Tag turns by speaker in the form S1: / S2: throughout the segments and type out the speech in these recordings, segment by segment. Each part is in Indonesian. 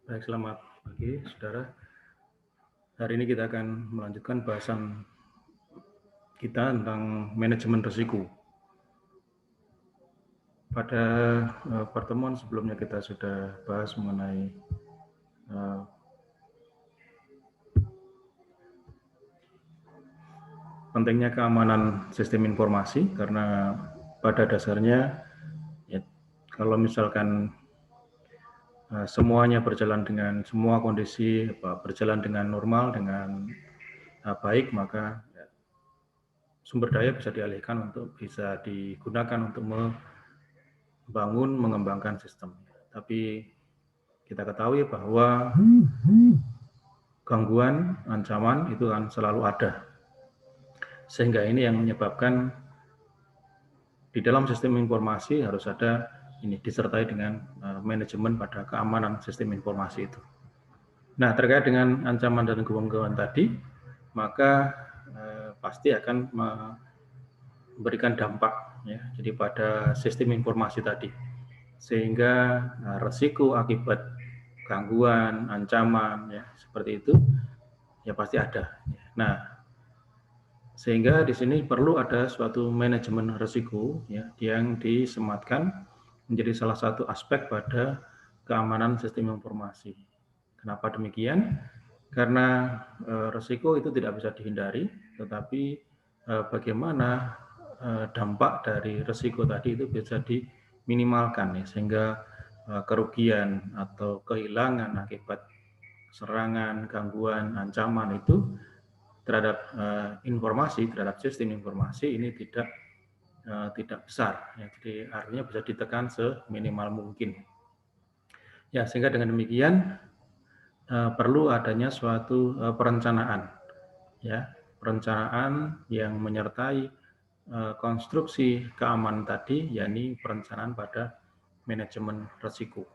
S1: Baik, selamat pagi, saudara. Hari ini kita akan melanjutkan bahasan kita tentang manajemen risiko. Pada pertemuan sebelumnya kita sudah bahas mengenai pentingnya keamanan sistem informasi, karena pada dasarnya ya, kalau misalkan semuanya berjalan dengan semua kondisi berjalan dengan normal, dengan baik, maka sumber daya bisa dialihkan untuk bisa digunakan untuk membangun, mengembangkan sistem. Tapi kita ketahui bahwa gangguan, ancaman itu kan selalu ada. Sehingga ini yang menyebabkan di dalam sistem informasi harus ada ini disertai dengan manajemen pada keamanan sistem informasi itu. Nah, terkait dengan ancaman dan gangguan tadi, maka pasti akan memberikan dampak ya, jadi pada sistem informasi tadi, sehingga resiko akibat gangguan, ancaman ya seperti itu ya pasti ada. Nah, sehingga di sini perlu ada suatu manajemen risiko ya yang disematkan menjadi salah satu aspek pada keamanan sistem informasi. Kenapa demikian? Karena risiko itu tidak bisa dihindari, tetapi bagaimana dampak dari risiko tadi itu bisa diminimalkan ya, sehingga kerugian atau kehilangan akibat serangan, gangguan, ancaman itu terhadap informasi, terhadap sistem informasi ini tidak besar ya, jadi artinya bisa ditekan seminimal mungkin ya, sehingga dengan demikian perlu adanya suatu perencanaan ya, perencanaan yang menyertai konstruksi keamanan tadi, yakni perencanaan pada manajemen risiko.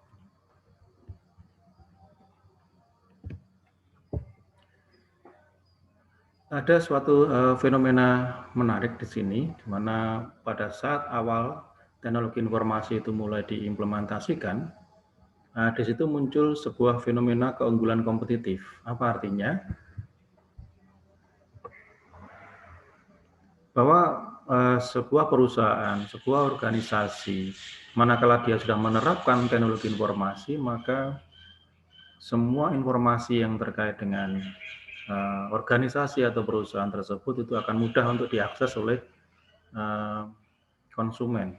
S1: Ada suatu fenomena menarik di sini, di mana pada saat awal teknologi informasi itu mulai diimplementasikan, di situ muncul sebuah fenomena keunggulan kompetitif. Apa artinya? Bahwa sebuah perusahaan, sebuah organisasi, manakala dia sudah menerapkan teknologi informasi, maka semua informasi yang terkait dengan organisasi atau perusahaan tersebut itu akan mudah untuk diakses oleh konsumen,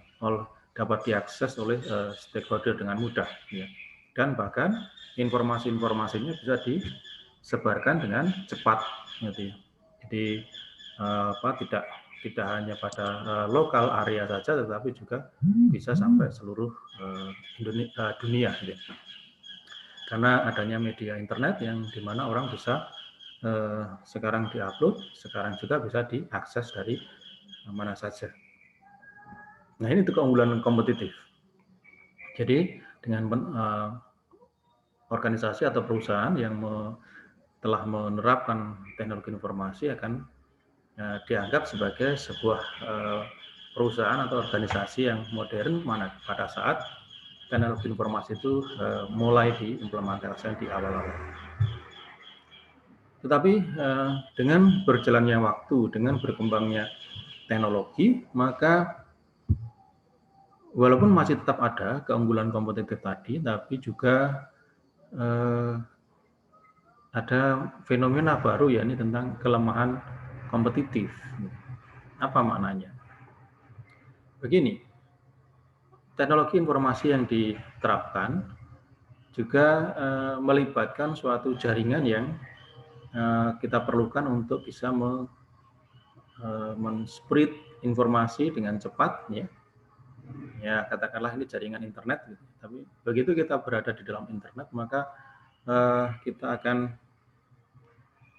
S1: dapat diakses oleh stakeholder dengan mudah, ya. Dan bahkan informasi-informasinya bisa disebarkan dengan cepat, gitu ya. Jadi tidak hanya pada lokal area saja, tetapi juga bisa sampai seluruh dunia, gitu. Karena adanya media internet yang dimana orang bisa sekarang diupload, sekarang juga bisa diakses dari mana saja. Nah, ini itu keunggulan kompetitif. Jadi dengan organisasi atau perusahaan yang telah menerapkan teknologi informasi akan dianggap sebagai sebuah perusahaan atau organisasi yang modern, mana pada saat teknologi informasi itu mulai diimplementasikan di awal-awal. Tetapi dengan berjalannya waktu, dengan berkembangnya teknologi, maka walaupun masih tetap ada keunggulan kompetitif tadi, tapi juga ada fenomena baru, yakni tentang kelemahan kompetitif. Apa maknanya? Begini, teknologi informasi yang diterapkan juga melibatkan suatu jaringan yang kita perlukan untuk bisa men-spread informasi dengan cepat, ya katakanlah ini jaringan internet, gitu. Tapi begitu kita berada di dalam internet, maka kita akan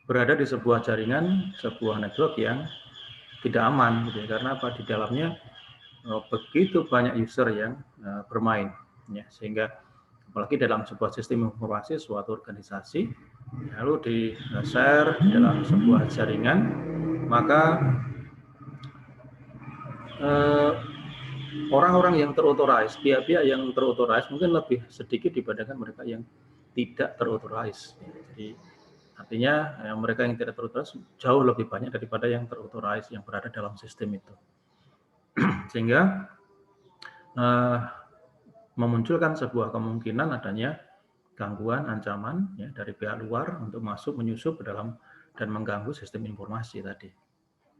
S1: berada di sebuah jaringan, sebuah network yang tidak aman, gitu ya. Karena apa? Di dalamnya begitu banyak user yang bermain, ya, sehingga apalagi dalam sebuah sistem informasi suatu organisasi lalu di-share dalam sebuah jaringan, maka orang-orang yang terotorized, pihak-pihak yang terotorized mungkin lebih sedikit dibandingkan mereka yang tidak terauthorize. Jadi artinya mereka yang tidak terauthorize jauh lebih banyak daripada yang terauthorize yang berada dalam sistem itu. Sehingga memunculkan sebuah kemungkinan adanya gangguan, ancaman ya, dari pihak luar untuk masuk, menyusup ke dalam dan mengganggu sistem informasi tadi.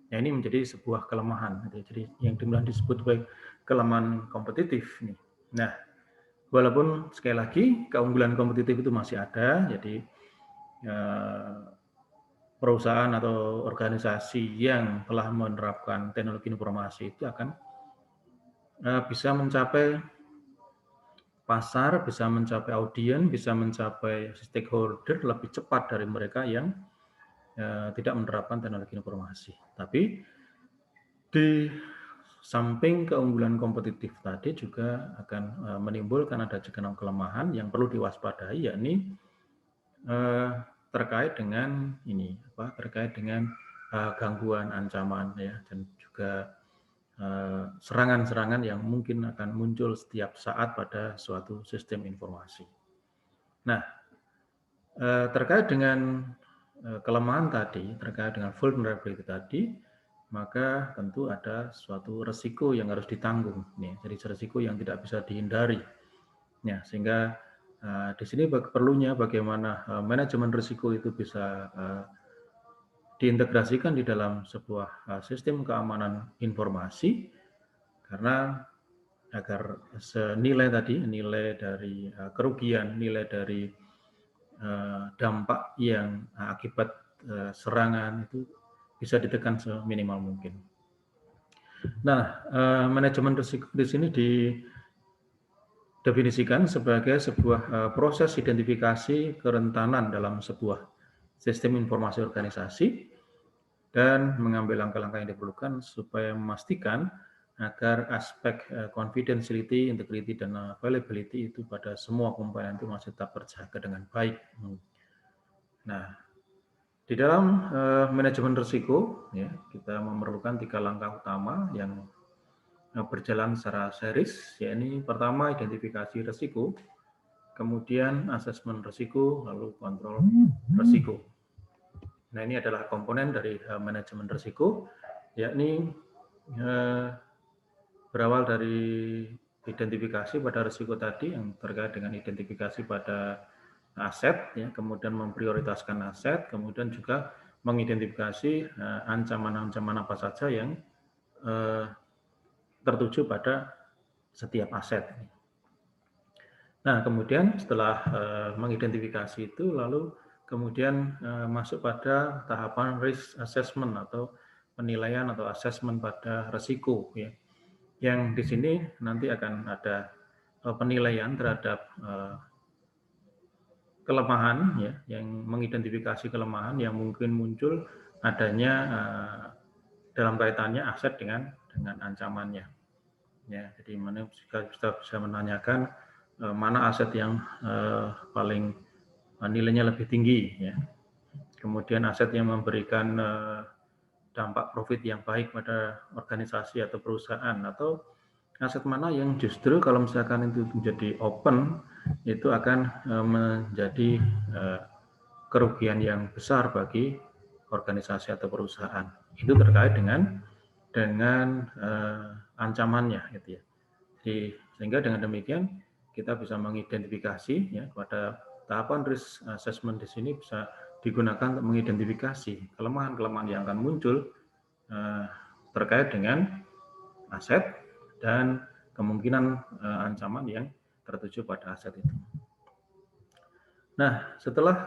S1: Ya, ini menjadi sebuah kelemahan. Jadi yang kemudian disebut sebagai kelemahan kompetitif. Nah, walaupun sekali lagi keunggulan kompetitif itu masih ada, jadi perusahaan atau organisasi yang telah menerapkan teknologi informasi itu akan bisa mencapai pasar, bisa mencapai audiens, bisa mencapai stakeholder lebih cepat dari mereka yang tidak menerapkan teknologi informasi. Tapi di samping keunggulan kompetitif tadi juga akan menimbulkan ada juga kelemahan yang perlu diwaspadai, yakni terkait dengan terkait dengan gangguan, ancaman ya, dan juga serangan-serangan yang mungkin akan muncul setiap saat pada suatu sistem informasi. Nah, terkait dengan kelemahan tadi, terkait dengan vulnerability tadi, maka tentu ada suatu resiko yang harus ditanggung. Jadi resiko yang tidak bisa dihindari. Ya, sehingga di sini perlunya bagaimana manajemen risiko itu bisa diintegrasikan di dalam sebuah sistem keamanan informasi, karena agar senilai tadi, nilai dari kerugian, nilai dari dampak yang akibat serangan itu bisa ditekan seminimal mungkin. Nah, manajemen risiko di sini didefinisikan sebagai sebuah proses identifikasi kerentanan dalam sebuah sistem informasi organisasi dan mengambil langkah-langkah yang diperlukan supaya memastikan agar aspek confidentiality, integrity, dan availability itu pada semua komponen itu masih tetap terjaga dengan baik. Nah, di dalam manajemen risiko, ya, kita memerlukan 3 langkah utama yang berjalan secara series, yakni pertama identifikasi risiko, kemudian asesmen risiko, lalu kontrol risiko. Nah, ini adalah komponen dari manajemen risiko, yakni berawal dari identifikasi pada risiko tadi yang terkait dengan identifikasi pada aset, ya, kemudian memprioritaskan aset, kemudian juga mengidentifikasi ancaman-ancaman apa saja yang tertuju pada setiap aset. Nah, kemudian setelah mengidentifikasi itu, lalu kemudian masuk pada tahapan risk assessment atau penilaian atau assessment pada risiko, ya. Yang di sini nanti akan ada penilaian terhadap kelemahan, ya, yang mengidentifikasi kelemahan yang mungkin muncul adanya dalam kaitannya aset dengan ancamannya. Ya, jadi mana kita bisa menanyakan mana aset yang paling nilainya lebih tinggi, ya. Kemudian aset yang memberikan dampak profit yang baik pada organisasi atau perusahaan, atau aset mana yang justru kalau misalkan itu menjadi open itu akan menjadi kerugian yang besar bagi organisasi atau perusahaan. Itu terkait dengan ancamannya, gitu ya. Jadi, sehingga dengan demikian kita bisa mengidentifikasi, ya, pada tahapan risk assessment di sini bisa digunakan untuk mengidentifikasi kelemahan-kelemahan yang akan muncul terkait dengan aset dan kemungkinan ancaman yang tertuju pada aset itu. Nah, setelah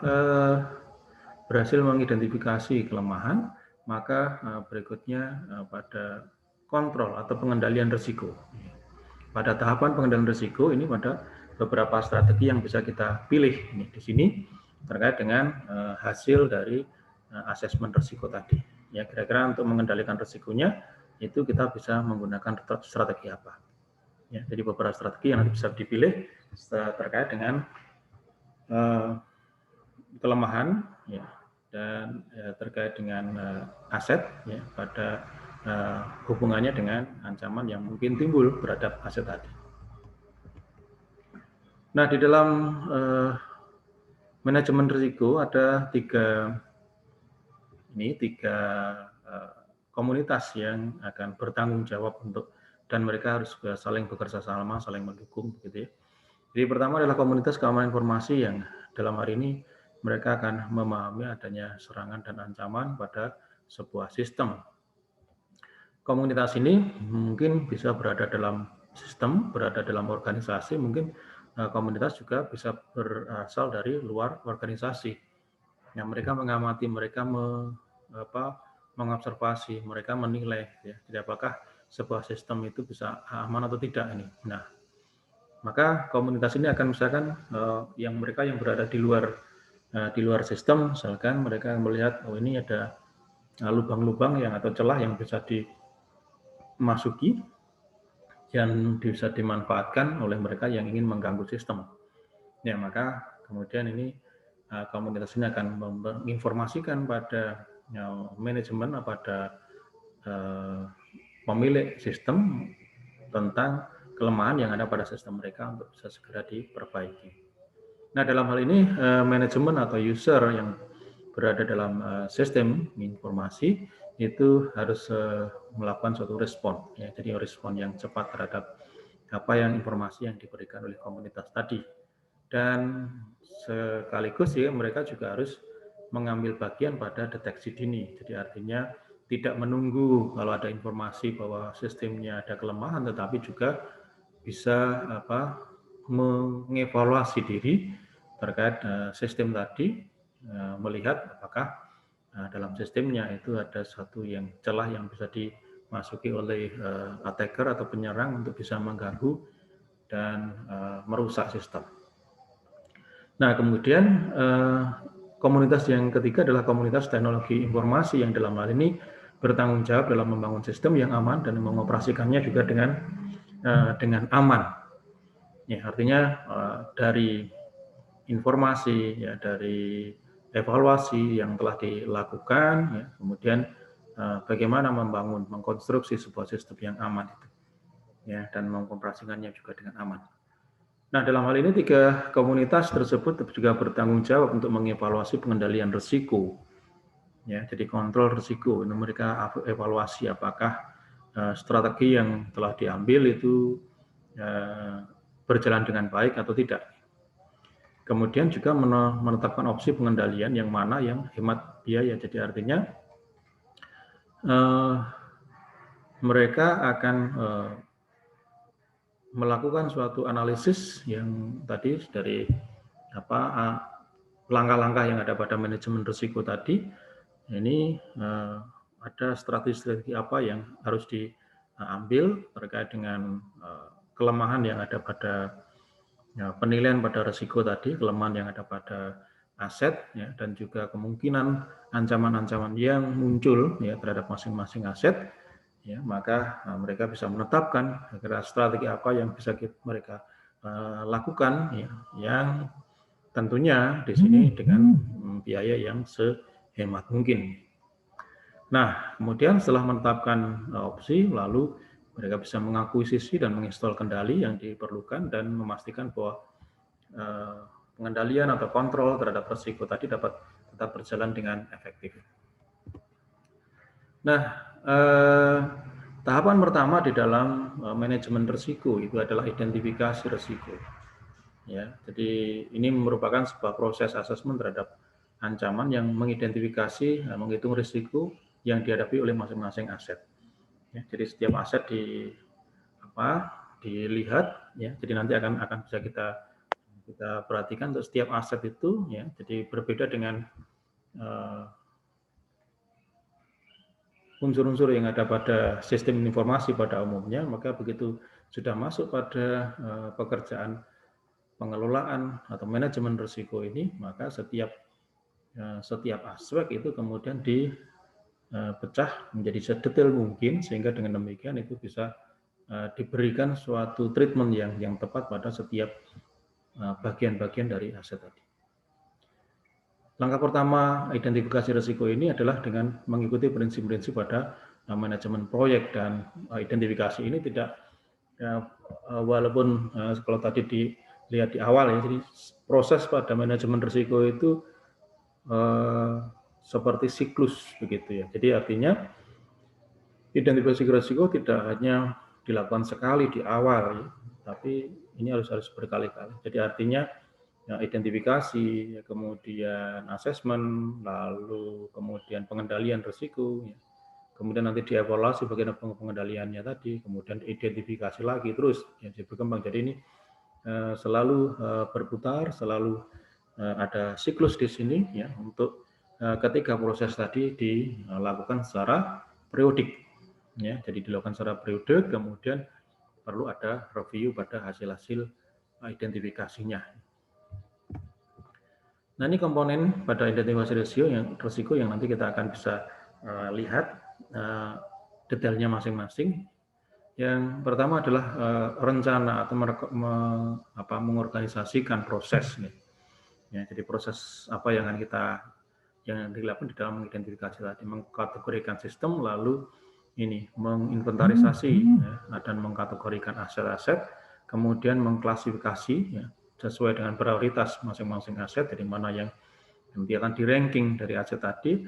S1: berhasil mengidentifikasi kelemahan, maka berikutnya pada kontrol atau pengendalian risiko. Pada tahapan pengendalian risiko ini pada beberapa strategi yang bisa kita pilih ini di sini terkait dengan hasil dari asesmen risiko tadi. Ya, kira-kira untuk mengendalikan risikonya itu kita bisa menggunakan strategi apa? Ya, jadi beberapa strategi yang nanti bisa dipilih terkait dengan kelemahan, ya, dan terkait dengan aset, ya, pada hubungannya dengan ancaman yang mungkin timbul terhadap aset tadi. Nah, di dalam Manajemen risiko ada tiga komunitas yang akan bertanggung jawab untuk, dan mereka harus saling bekerja sama, saling mendukung, gitu ya. Jadi pertama adalah komunitas keamanan informasi yang dalam hari ini mereka akan memahami adanya serangan dan ancaman pada sebuah sistem. Komunitas ini mungkin bisa berada dalam sistem, berada dalam organisasi, mungkin komunitas juga bisa berasal dari luar organisasi. Yang mereka mengamati, mereka mengobservasi, mereka menilai, ya, jadi apakah sebuah sistem itu bisa aman atau tidak ini. Nah, maka komunitas ini akan misalkan yang mereka yang berada di luar sistem, misalkan mereka melihat ini ada lubang-lubang yang atau celah yang bisa dimasuki yang bisa dimanfaatkan oleh mereka yang ingin mengganggu sistem. Ya, maka kemudian ini komunitas ini akan menginformasikan pada manajemen, pada pemilik sistem tentang kelemahan yang ada pada sistem mereka untuk bisa segera diperbaiki. Nah, dalam hal ini manajemen atau user yang berada dalam sistem informasi itu harus melakukan suatu respon, ya, jadi respon yang cepat terhadap apa yang informasi yang diberikan oleh komunitas tadi. Dan sekaligus ya mereka juga harus mengambil bagian pada deteksi dini. Jadi artinya tidak menunggu kalau ada informasi bahwa sistemnya ada kelemahan, tetapi juga bisa mengevaluasi diri terkait sistem tadi, melihat apakah dalam sistemnya itu ada satu yang celah yang bisa dimasuki oleh attacker atau penyerang untuk bisa mengganggu dan merusak sistem. Nah, kemudian komunitas yang ketiga adalah komunitas teknologi informasi yang dalam hal ini bertanggung jawab dalam membangun sistem yang aman dan mengoperasikannya juga dengan aman. Ya, artinya dari informasi, ya, dari evaluasi yang telah dilakukan, ya, kemudian bagaimana mengkonstruksi sebuah sistem yang aman itu, ya, dan mengoperasikannya juga dengan aman. Nah, dalam hal ini tiga komunitas tersebut juga bertanggung jawab untuk mengevaluasi pengendalian risiko. Ya, jadi kontrol risiko. Mereka evaluasi apakah strategi yang telah diambil itu berjalan dengan baik atau tidak. Kemudian juga menetapkan opsi pengendalian yang mana yang hemat biaya. Jadi artinya mereka akan melakukan suatu analisis yang tadi dari langkah-langkah yang ada pada manajemen risiko tadi. Ini ada strategi-strategi apa yang harus diambil terkait dengan kelemahan yang ada pada penilaian pada risiko tadi, kelemahan yang ada pada aset, ya, dan juga kemungkinan ancaman-ancaman yang muncul, ya, terhadap masing-masing aset. Ya, maka mereka bisa menetapkan strategi apa yang bisa mereka lakukan, ya, yang tentunya di sini dengan biaya yang sehemat mungkin. Nah, kemudian setelah menetapkan opsi, lalu mereka bisa mengakuisisi dan menginstal kendali yang diperlukan dan memastikan bahwa pengendalian atau kontrol terhadap risiko tadi dapat tetap berjalan dengan efektif. Nah, tahapan pertama di dalam manajemen risiko itu adalah identifikasi risiko. Ya, jadi ini merupakan sebuah proses asesmen terhadap ancaman yang mengidentifikasi, menghitung risiko yang dihadapi oleh masing-masing aset. Ya, jadi setiap aset dilihat, ya. Jadi nanti akan bisa kita perhatikan untuk setiap aset itu, ya. Jadi berbeda dengan unsur-unsur yang ada pada sistem informasi pada umumnya, maka begitu sudah masuk pada pekerjaan pengelolaan atau manajemen risiko ini, maka setiap aspek itu kemudian dipecah menjadi sedetail mungkin, sehingga dengan demikian itu bisa diberikan suatu treatment yang tepat pada setiap bagian-bagian dari aset tadi. Langkah pertama identifikasi risiko ini adalah dengan mengikuti prinsip-prinsip pada manajemen proyek, dan identifikasi ini tidak walaupun kalau tadi lihat di awal ya. Jadi proses pada manajemen risiko itu seperti siklus begitu ya. Jadi artinya identifikasi risiko tidak hanya dilakukan sekali di awal ya, tapi ini harus berkali-kali. Jadi artinya ya, identifikasi, ya, kemudian asesmen, lalu kemudian pengendalian risiko, ya. Kemudian nanti dievaluasi bagaimana pengendaliannya tadi, kemudian identifikasi lagi terus ya, berkembang. Jadi ini selalu berputar, selalu ada siklus di sini ya untuk ketika proses tadi dilakukan secara periodik ya. Jadi dilakukan secara periodik, kemudian perlu ada review pada hasil-hasil identifikasinya. Nah, ini komponen pada identifikasi risiko yang nanti kita akan bisa lihat detailnya masing-masing. Yang pertama adalah rencana atau mengorganisasikan proses nih. Ya, jadi proses apa yang dilakukan di dalam mengidentifikasi tadi, mengkategorikan sistem, lalu ini menginventarisasi ya, dan mengkategorikan aset-aset, kemudian mengklasifikasi ya, sesuai dengan prioritas masing-masing aset, dari mana yang nanti akan di-ranking dari aset tadi,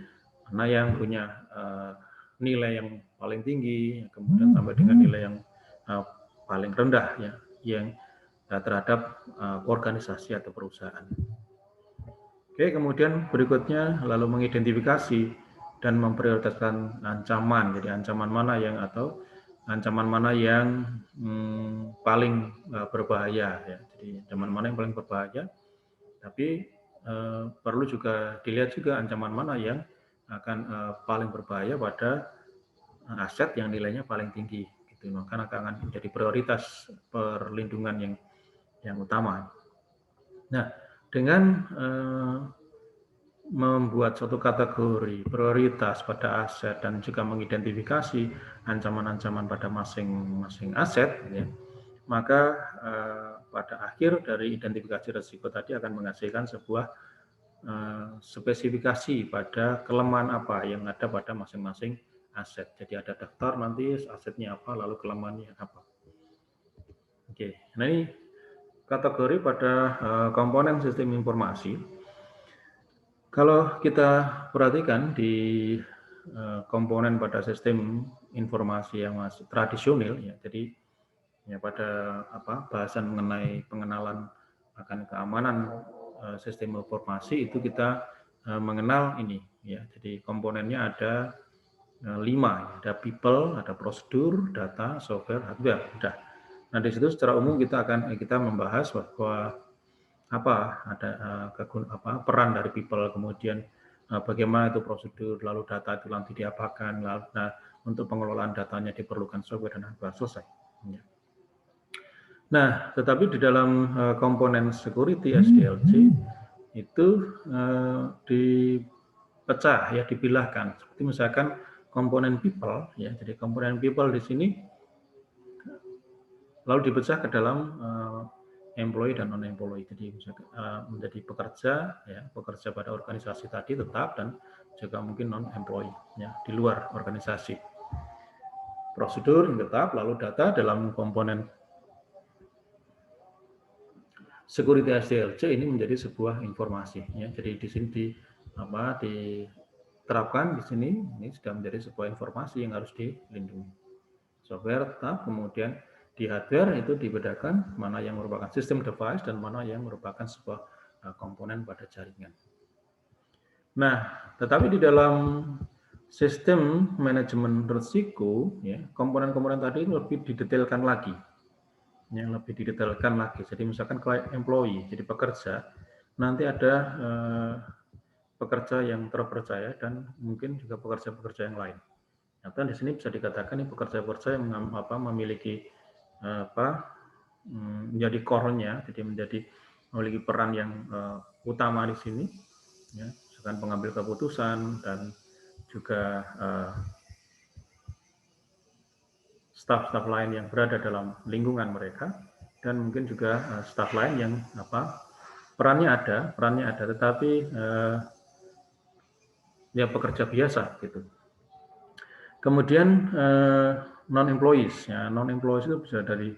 S1: mana yang punya nilai yang paling tinggi, kemudian sampai dengan nilai yang paling rendah ya, yang terhadap organisasi atau perusahaan. Oke, kemudian berikutnya lalu mengidentifikasi dan memprioritaskan ancaman. Jadi ancaman mana yang paling berbahaya ya. Jadi ancaman mana yang paling berbahaya. Tapi perlu juga dilihat juga ancaman mana yang akan paling berbahaya pada aset yang nilainya paling tinggi. Gitu. Maka akan menjadi prioritas perlindungan yang utama. Nah, dengan membuat suatu kategori prioritas pada aset dan juga mengidentifikasi ancaman-ancaman pada masing-masing aset, ya, maka pada akhir dari identifikasi risiko tadi akan menghasilkan sebuah spesifikasi pada kelemahan apa yang ada pada masing-masing aset. Jadi ada daftar nanti asetnya apa, lalu kelemahannya apa. Oke, nah ini kategori pada komponen sistem informasi. Kalau kita perhatikan di komponen pada sistem informasi yang masih tradisional, ya, jadi ya pada bahasan mengenai pengenalan akan keamanan sistem informasi itu kita mengenal ini, ya. Jadi komponennya ada 5, ada people, ada prosedur, data, software, hardware. Udah. Nah di situ secara umum kita membahas bahwa ada peran dari people, kemudian bagaimana itu prosedur, lalu data itu nanti diapakan, lalu untuk pengelolaan datanya diperlukan software dan hardware, selesai. Ya. Nah, tetapi di dalam komponen security SDLC itu dipecah ya, dipilahkan. Seperti misalkan komponen people ya, jadi komponen people di sini lalu dipecah ke dalam employee dan non-employee. Jadi menjadi pekerja pada organisasi tadi tetap, dan juga mungkin non-employee ya, di luar organisasi. Prosedur yang tetap, lalu data dalam komponen security SDLC ini menjadi sebuah informasi ya. Jadi di sini diterapkan di sini, ini sudah menjadi sebuah informasi yang harus dilindungi. Software tetap, kemudian di hardware itu dibedakan mana yang merupakan sistem device dan mana yang merupakan sebuah komponen pada jaringan. Nah, tetapi di dalam sistem manajemen risiko, ya, komponen-komponen tadi lebih didetailkan lagi. Jadi misalkan klien employee, jadi pekerja, nanti ada pekerja yang terpercaya dan mungkin juga pekerja-pekerja yang lain. Nah, di sini bisa dikatakan ini pekerja-pekerja yang memiliki menjadi core-nya, jadi memiliki peran yang utama di sini, ya, misalkan pengambil keputusan dan juga staf-staf lain yang berada dalam lingkungan mereka, dan mungkin juga staf lain yang perannya ada, tetapi ya pekerja biasa gitu. Kemudian non-employees, ya, non-employees itu bisa dari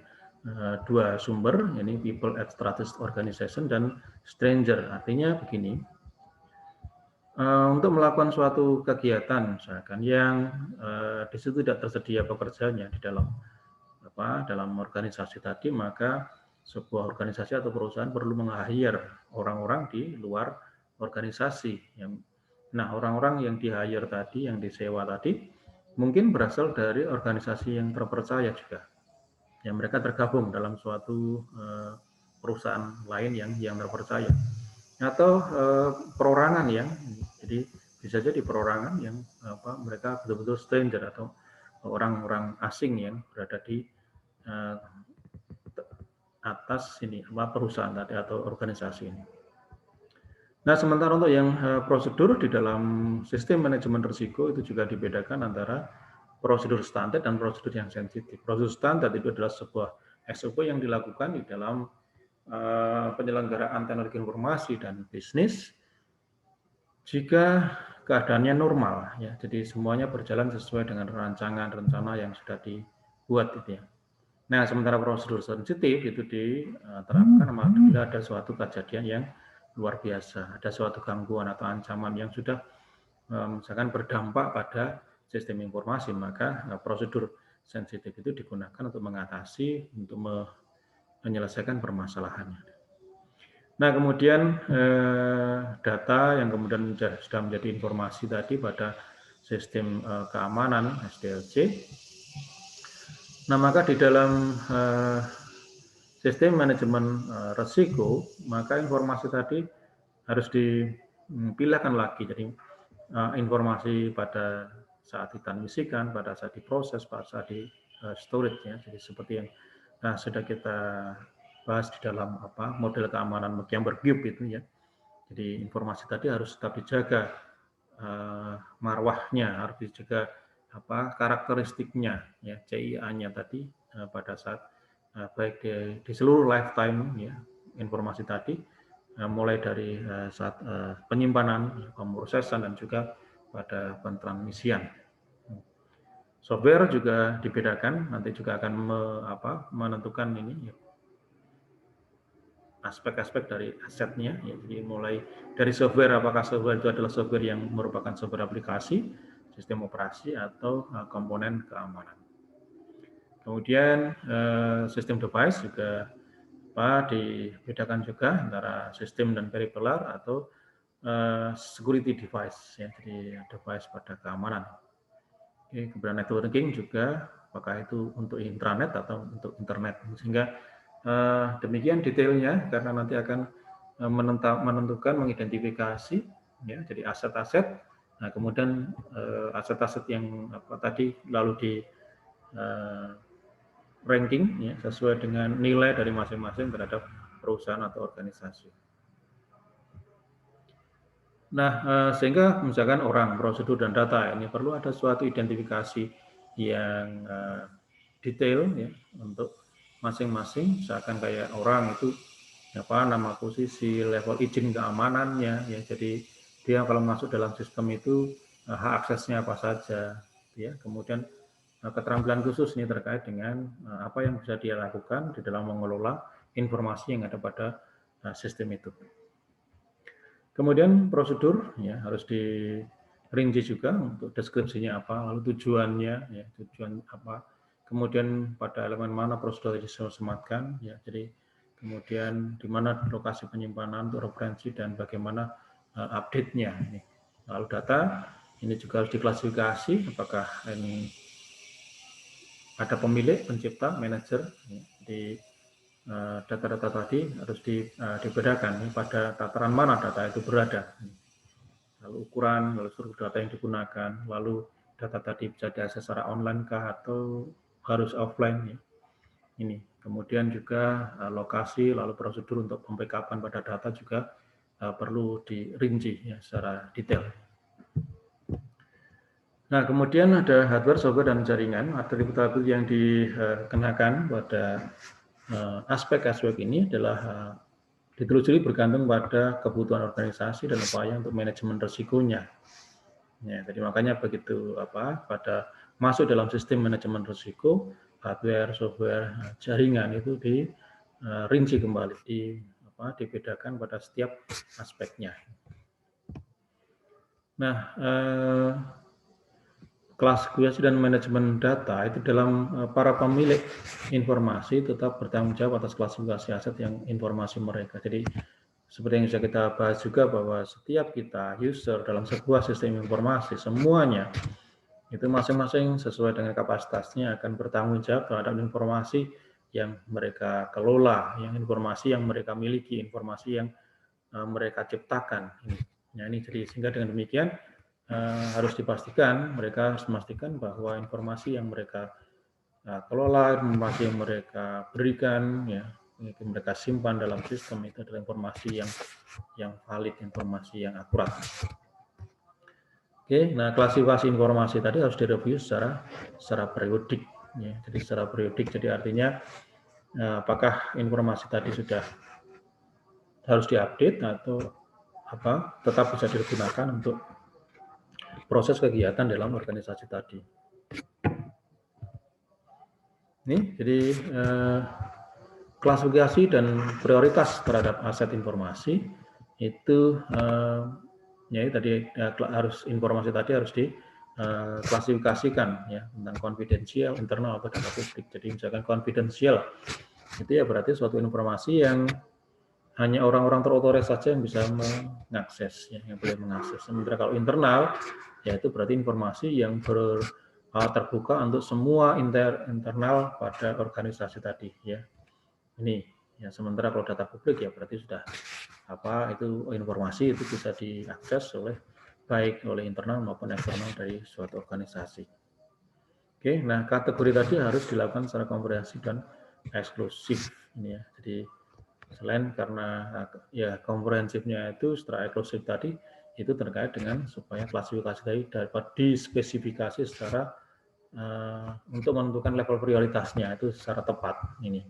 S1: dua sumber, ini people at strategic organization dan stranger. Artinya begini, untuk melakukan suatu kegiatan misalkan yang di situ tidak tersedia pekerjanya di dalam organisasi tadi, maka sebuah organisasi atau perusahaan perlu meng-hire orang-orang di luar organisasi. Nah, orang-orang yang di-hire tadi, yang disewa tadi, mungkin berasal dari organisasi yang terpercaya juga. Ya, mereka tergabung dalam suatu perusahaan lain yang terpercaya. Atau perorangan yang, jadi bisa jadi perorangan yang mereka betul-betul stranger atau orang-orang asing yang berada di atas ini perusahaan tadi atau organisasi ini. Nah, sementara untuk yang prosedur di dalam sistem manajemen risiko itu juga dibedakan antara prosedur standar dan prosedur yang sensitif. Prosedur standar itu adalah sebuah SOP yang dilakukan di dalam penyelenggaraan teknologi informasi dan bisnis jika keadaannya normal, ya. Jadi semuanya berjalan sesuai dengan rancangan rencana yang sudah dibuat, gitu ya. Nah, sementara prosedur sensitif itu diterapkan apabila ada suatu kejadian yang luar biasa, ada suatu gangguan atau ancaman yang sudah misalkan berdampak pada sistem informasi, maka prosedur sensitif itu digunakan untuk mengatasi, untuk menyelesaikan permasalahannya. Nah, kemudian data yang kemudian sudah menjadi informasi tadi pada sistem keamanan SDLC. Nah, maka di dalam sistem manajemen risiko, maka informasi tadi harus dipilahkan lagi. Jadi informasi pada saat ditransmisikan, pada saat diproses, pada saat di storage, ya. Jadi seperti yang sudah kita bahas di dalam model keamanan Mecklenburg Cube itu, ya. Jadi informasi tadi harus tetap dijaga marwahnya, harus dijaga karakteristiknya, ya, CIA-nya tadi pada saat baik di seluruh lifetime, ya, informasi tadi, mulai dari saat penyimpanan, pemrosesan, dan juga pada pentransmisian. Software juga dibedakan, nanti juga akan menentukan ini, ya, aspek-aspek dari asetnya, ya. Jadi mulai dari software, apakah software itu adalah software yang merupakan software aplikasi, sistem operasi, atau komponen keamanan. Kemudian sistem device juga dibedakan juga antara sistem dan peripheral atau security device, ya. Jadi device pada keamanan. Oke, kemudian networking juga, apakah itu untuk intranet atau untuk internet, sehingga demikian detailnya karena nanti akan menentukan, mengidentifikasi, ya, jadi aset-aset. Nah, kemudian aset-aset yang tadi lalu di ranking, ya, sesuai dengan nilai dari masing-masing terhadap perusahaan atau organisasi. Nah, sehingga misalkan orang, prosedur, dan data ini perlu ada suatu identifikasi yang detail, ya, untuk masing-masing. Misalkan kayak orang itu nama, posisi, level izin keamanannya, ya. Jadi dia kalau masuk dalam sistem itu hak aksesnya apa saja, ya. Kemudian keterampilan khusus ini terkait dengan apa yang bisa dia lakukan di dalam mengelola informasi yang ada pada sistem itu. Kemudian prosedur, ya, harus dirinci juga untuk deskripsinya apa, lalu tujuannya, ya, tujuan apa, kemudian pada elemen mana prosedur disematkan, ya. Jadi kemudian di mana lokasi penyimpanan untuk referensi dan bagaimana update-nya. Lalu data ini juga harus diklasifikasi, apakah ini ada pemilik, pencipta, manajer. Jadi data-data tadi harus dibedakan pada tataran mana data itu berada, lalu ukuran, lalu struktur data yang digunakan, lalu data tadi bisa diakses secara online kah atau harus offline, ya. Ini kemudian juga lokasi, lalu prosedur untuk pembackupan pada data juga perlu dirinci, ya, secara detail. Nah, kemudian ada hardware, software, dan jaringan. Atribut-atribut yang dikenakan pada aspek-aspek ini adalah ditelusuri bergantung pada kebutuhan organisasi dan upaya untuk manajemen risikonya. Ya, jadi makanya begitu pada masuk dalam sistem manajemen risiko, hardware, software, jaringan itu dirinci kembali, dibedakan pada setiap aspeknya. Nah, klasifikasi dan manajemen data itu dalam para pemilik informasi tetap bertanggung jawab atas klasifikasi aset yang informasi mereka. Jadi seperti yang bisa kita bahas juga bahwa setiap kita user dalam sebuah sistem informasi semuanya itu masing-masing sesuai dengan kapasitasnya akan bertanggung jawab terhadap informasi yang mereka kelola, yang informasi yang mereka miliki, informasi yang mereka ciptakan. Nah, ini jadi sehingga dengan demikian harus dipastikan, mereka harus memastikan bahwa informasi yang mereka kelola, informasi yang mereka berikan, ya, mereka simpan dalam sistem itu adalah informasi yang valid, informasi yang akurat. Oke, nah klasifikasi informasi tadi harus direview secara periodik, ya. Jadi secara periodik, jadi artinya apakah informasi tadi sudah harus diupdate atau tetap bisa digunakan untuk proses kegiatan dalam organisasi tadi. Ini jadi klasifikasi dan prioritas terhadap aset informasi itu ya tadi harus informasi tadi harus diklasifikasikan ya tentang konfidensial, internal atau data publik. Jadi misalkan konfidensial itu ya berarti suatu informasi yang hanya orang-orang terotoris saja yang bisa mengakses, ya, yang boleh mengakses. Sementara kalau internal, ya itu berarti informasi yang terbuka untuk semua internal pada organisasi tadi, ya. Ini, ya. Sementara kalau data publik ya berarti sudah itu informasi itu bisa diakses baik oleh internal maupun eksternal dari suatu organisasi. Oke, nah kategori tadi harus dilakukan secara komprehensif dan eksklusif, ini ya. Jadi selain karena ya komprehensifnya itu secara eksklusif tadi itu terkait dengan supaya klasifikasi tadi dapat dispesifikasi secara untuk menentukan level prioritasnya itu secara tepat ini.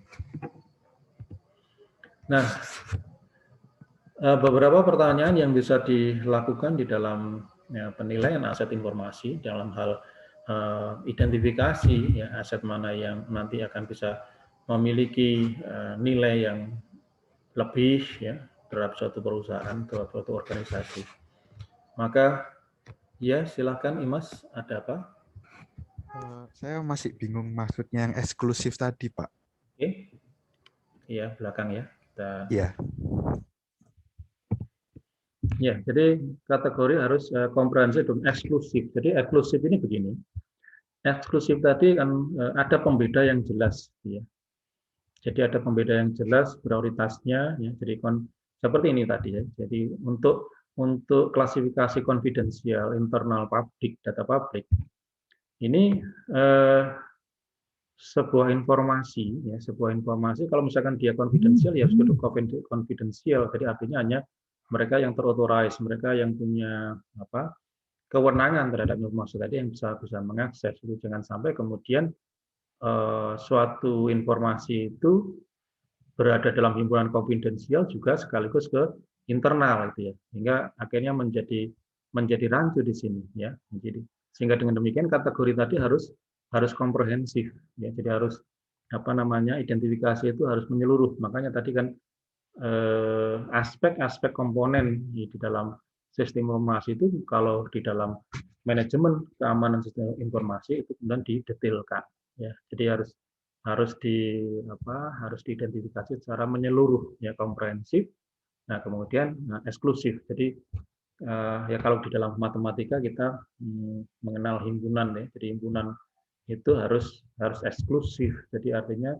S1: Nah, beberapa pertanyaan yang bisa dilakukan di dalam penilaian aset informasi dalam hal identifikasi ya aset mana yang nanti akan bisa memiliki nilai yang lebih ya terhadap suatu perusahaan atau suatu organisasi. Maka ya silakan Imas, ada apa?
S2: Saya masih bingung maksudnya yang eksklusif tadi, Pak.
S1: Oke. Iya, belakang ya.
S2: Iya.
S1: Ya, jadi kategori harus komprehensif dan eksklusif. Jadi eksklusif ini begini. Eksklusif tadi kan ada pembeda yang jelas ya. Jadi ada pembeda yang jelas prioritasnya ya. Jadi seperti ini tadi ya. Jadi untuk klasifikasi konfidensial internal publik, data publik ini sebuah informasi ya, sebuah informasi kalau misalkan dia konfidensial ya harus konfidensial. Jadi artinya hanya mereka yang terauthorize, mereka yang punya kewenangan terhadap informasi tadi yang bisa mengakses. Itu jangan sampai kemudian suatu informasi itu berada dalam himpunan konfidensial juga sekaligus ke internal itu ya, hingga akhirnya menjadi rancu di sini ya. Jadi sehingga dengan demikian kategori tadi harus komprehensif ya. Jadi harus identifikasi itu harus menyeluruh. Makanya tadi kan aspek-aspek komponen di dalam sistem informasi itu kalau di dalam manajemen keamanan sistem informasi itu kemudian didetailkan ya. Jadi harus diidentifikasi secara menyeluruh ya, komprehensif. Nah, kemudian eksklusif. Jadi ya kalau di dalam matematika kita mengenal himpunan ya. Jadi himpunan itu harus eksklusif. Jadi artinya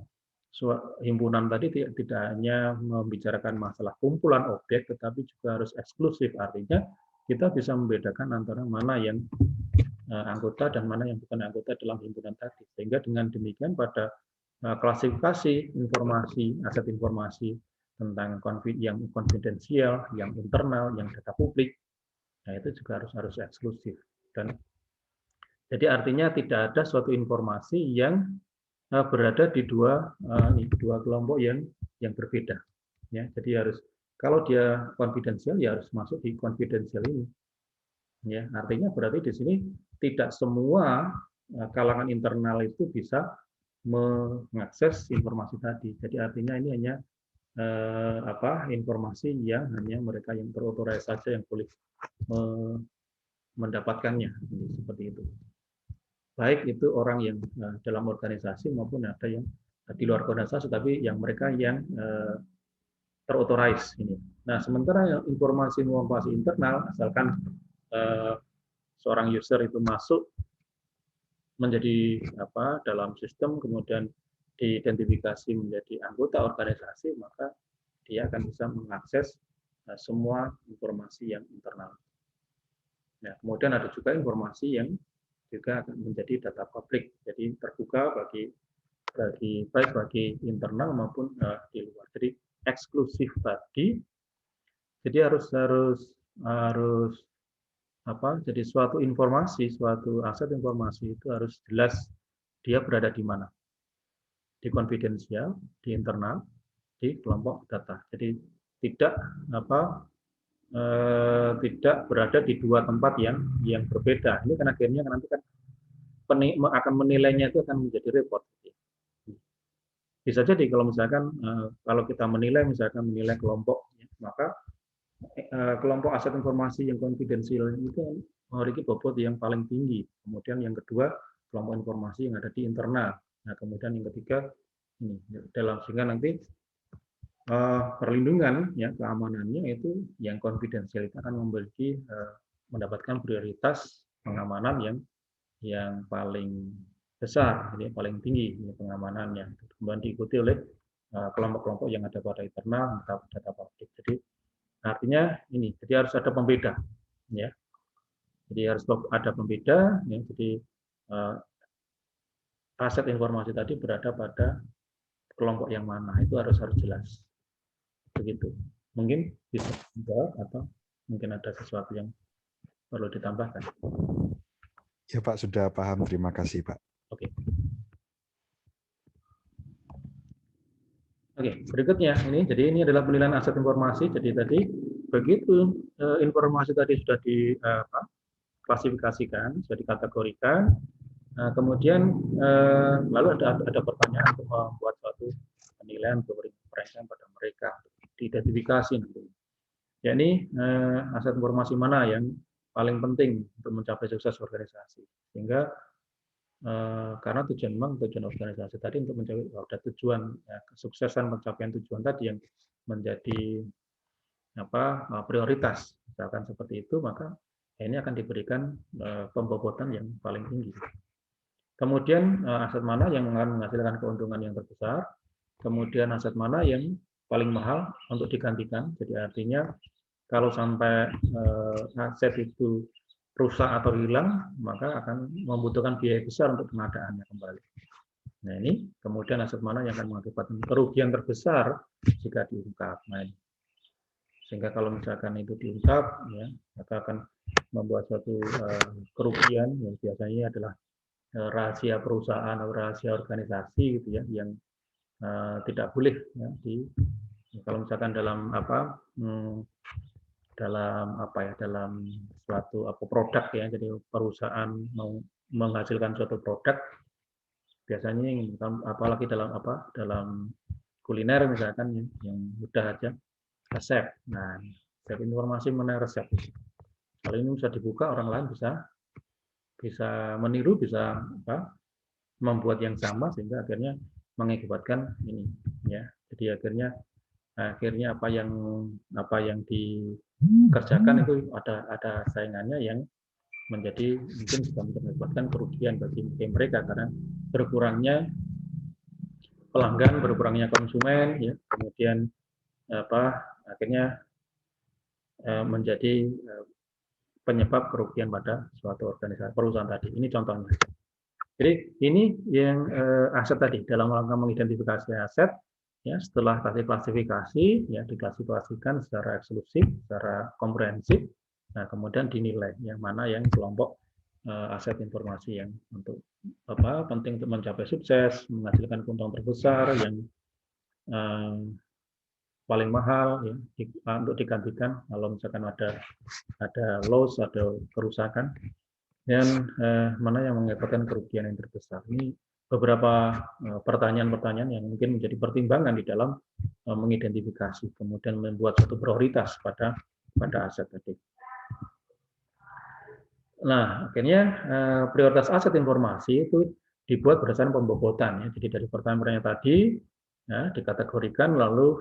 S1: himpunan tadi tidak hanya membicarakan masalah kumpulan objek, tetapi juga harus eksklusif. Artinya kita bisa membedakan antara mana yang anggota dan mana yang bukan anggota dalam himpunan tadi. Sehingga dengan demikian pada klasifikasi informasi, aset informasi tentang yang konfidensial, yang internal, yang data publik, nah itu juga harus eksklusif. Dan jadi artinya tidak ada suatu informasi yang berada di dua kelompok yang berbeda. Ya, jadi harus kalau dia konfidensial ya harus masuk di konfidensial ini. Ya, artinya berarti di sini tidak semua kalangan internal itu bisa mengakses informasi tadi. Jadi artinya ini hanya informasi yang hanya mereka yang terotorisasi saja yang boleh mendapatkannya, seperti itu. Baik itu orang yang dalam organisasi maupun ada yang di luar organisasi, tapi yang mereka yang terotoris ini. Nah, sementara informasi internal, asalkan seorang user itu masuk menjadi dalam sistem, kemudian diidentifikasi menjadi anggota organisasi, maka dia akan bisa mengakses semua informasi yang internal. Nah, kemudian ada juga informasi yang juga akan menjadi data publik, jadi terbuka baik bagi internal maupun di luar. Jadi eksklusif tadi, jadi harus jadi suatu informasi, suatu aset informasi itu harus jelas dia berada di mana, di konfidensial, di internal, di kelompok data. Jadi tidak berada di dua tempat yang berbeda. Ini kan akhirnya nanti kan akan menilainya itu akan menjadi repot. Bisa jadi kalau misalkan kalau kita menilai kelompok, maka kelompok aset informasi yang konfidensial itu memiliki bobot yang paling tinggi. Kemudian yang kedua, kelompok informasi yang ada di internal. Nah, kemudian yang ketiga, ini sehingga nanti perlindungan keamanannya itu yang konfidensial itu akan mendapatkan prioritas pengamanan yang paling besar, jadi paling tinggi pengamanannya. Kemudian diikuti oleh kelompok-kelompok yang ada pada internal data publik. Jadi artinya ini, jadi harus ada pembeda, ya. Jadi harus ada pembeda, ya. Jadi aset informasi tadi berada pada kelompok yang mana, itu harus jelas. Begitu. Mungkin bisa menjawab atau mungkin ada sesuatu yang perlu ditambahkan.
S2: Ya Pak, sudah paham. Terima kasih Pak.
S1: Oke. Oke, berikutnya ini. Jadi ini adalah penilaian aset informasi. Jadi tadi begitu informasi tadi sudah diklasifikasikan, sudah dikategorikan. Kemudian lalu ada pertanyaan untuk membuat suatu penilaian pemeriksaan pada mereka, diidentifikasi nanti. Ya ini aset informasi mana yang paling penting untuk mencapai sukses organisasi. Sehingga karena tujuan organisasi tadi untuk mencapai ada tujuan kesuksesan pencapaian tujuan tadi yang menjadi prioritas, misalkan seperti itu, maka ini akan diberikan pembobotan yang paling tinggi. Kemudian aset mana yang akan menghasilkan keuntungan yang terbesar, kemudian aset mana yang paling mahal untuk digantikan. Jadi artinya kalau sampai aset itu rusak atau hilang, maka akan membutuhkan biaya besar untuk pengadaannya kembali. Nah ini, kemudian aset mana yang akan mengakibatkan kerugian terbesar jika diungkap. Nah, ini. Sehingga kalau misalkan itu diungkap, ya, maka akan membuat suatu kerugian yang biasanya adalah rahasia perusahaan atau rahasia organisasi, gitu ya, yang tidak boleh ya, kalau misalkan dalam dalam suatu produk ya, jadi perusahaan mau menghasilkan suatu produk, biasanya apalagi dalam kuliner misalkan yang mudah aja resep. Nah, resep informasi mengenai resep. Kalau ini bisa dibuka, orang lain bisa meniru, bisa membuat yang sama, sehingga akhirnya mengakibatkan ini ya. Jadi akhirnya apa yang dikerjakan itu ada saingannya yang mungkin bisa mengakibatkan kerugian bagi mereka karena berkurangnya pelanggan, berkurangnya konsumen, ya, kemudian akhirnya menjadi penyebab kerugian pada suatu organisasi perusahaan tadi. Ini contohnya. Jadi ini yang aset tadi dalam rangka mengidentifikasi aset. Ya, setelah tadi klasifikasi, ya diklasifikasikan secara eksklusif, secara komprehensif. Nah, kemudian dinilai yang mana yang kelompok aset informasi yang untuk penting untuk mencapai sukses, menghasilkan keuntungan terbesar, yang paling mahal ya, untuk digantikan kalau misalkan ada loss, ada kerusakan, dan mana yang mengakibatkan kerugian yang terbesar. Ini beberapa pertanyaan-pertanyaan yang mungkin menjadi pertimbangan di dalam mengidentifikasi, kemudian membuat suatu prioritas pada aset tadi. Nah, akhirnya prioritas aset informasi itu dibuat berdasarkan pembobotan, ya. Jadi dari pertanyaan-pertanyaan tadi ya, dikategorikan lalu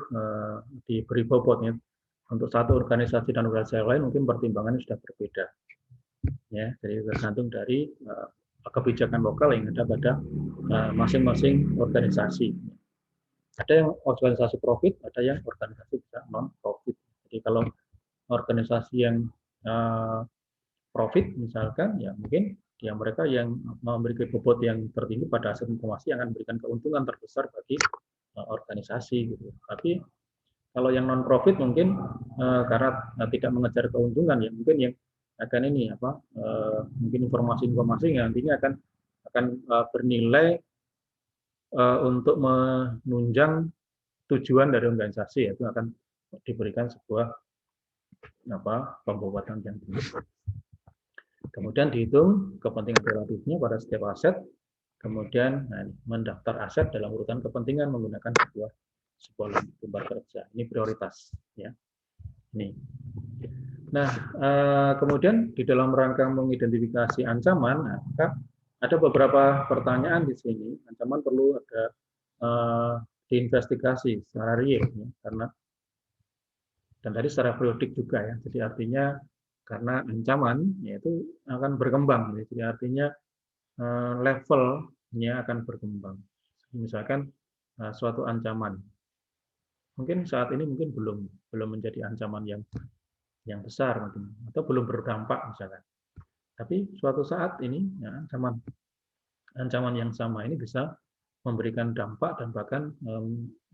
S1: diberi bobotnya. Untuk satu organisasi dan organisasi lain mungkin pertimbangannya sudah berbeda. Ya, jadi tergantung dari kebijakan lokal yang ada pada masing-masing organisasi. Ada yang organisasi profit, ada yang organisasi tidak non profit. Jadi kalau organisasi yang profit misalkan, ya mungkin ya mereka yang memiliki bobot yang tertinggi pada aset informasi yang akan memberikan keuntungan terbesar bagi organisasi gitu. Tapi kalau yang non profit mungkin karena tidak mengejar keuntungan, ya mungkin yang akan ini apa mungkin informasi-informasi yang nantinya akan bernilai untuk menunjang tujuan dari organisasi, yaitu akan diberikan sebuah pembobotan yang tinggi. Kemudian dihitung kepentingan relatifnya pada setiap aset, kemudian mendaftar aset dalam urutan kepentingan menggunakan sebuah lembar kerja. Ini prioritas, ya. Ini. Nah, kemudian di dalam rangka mengidentifikasi ancaman, maka ada beberapa pertanyaan di sini. Ancaman perlu ada diinvestigasi secara real, ya, karena dan tadi secara periodik juga, ya. Jadi artinya karena ancaman yaitu akan berkembang, jadi artinya levelnya akan berkembang. Misalkan suatu ancaman mungkin saat ini mungkin belum menjadi ancaman yang besar mungkin, atau belum berdampak misalkan, tapi suatu saat ini ya, ancaman yang sama ini bisa memberikan dampak dan bahkan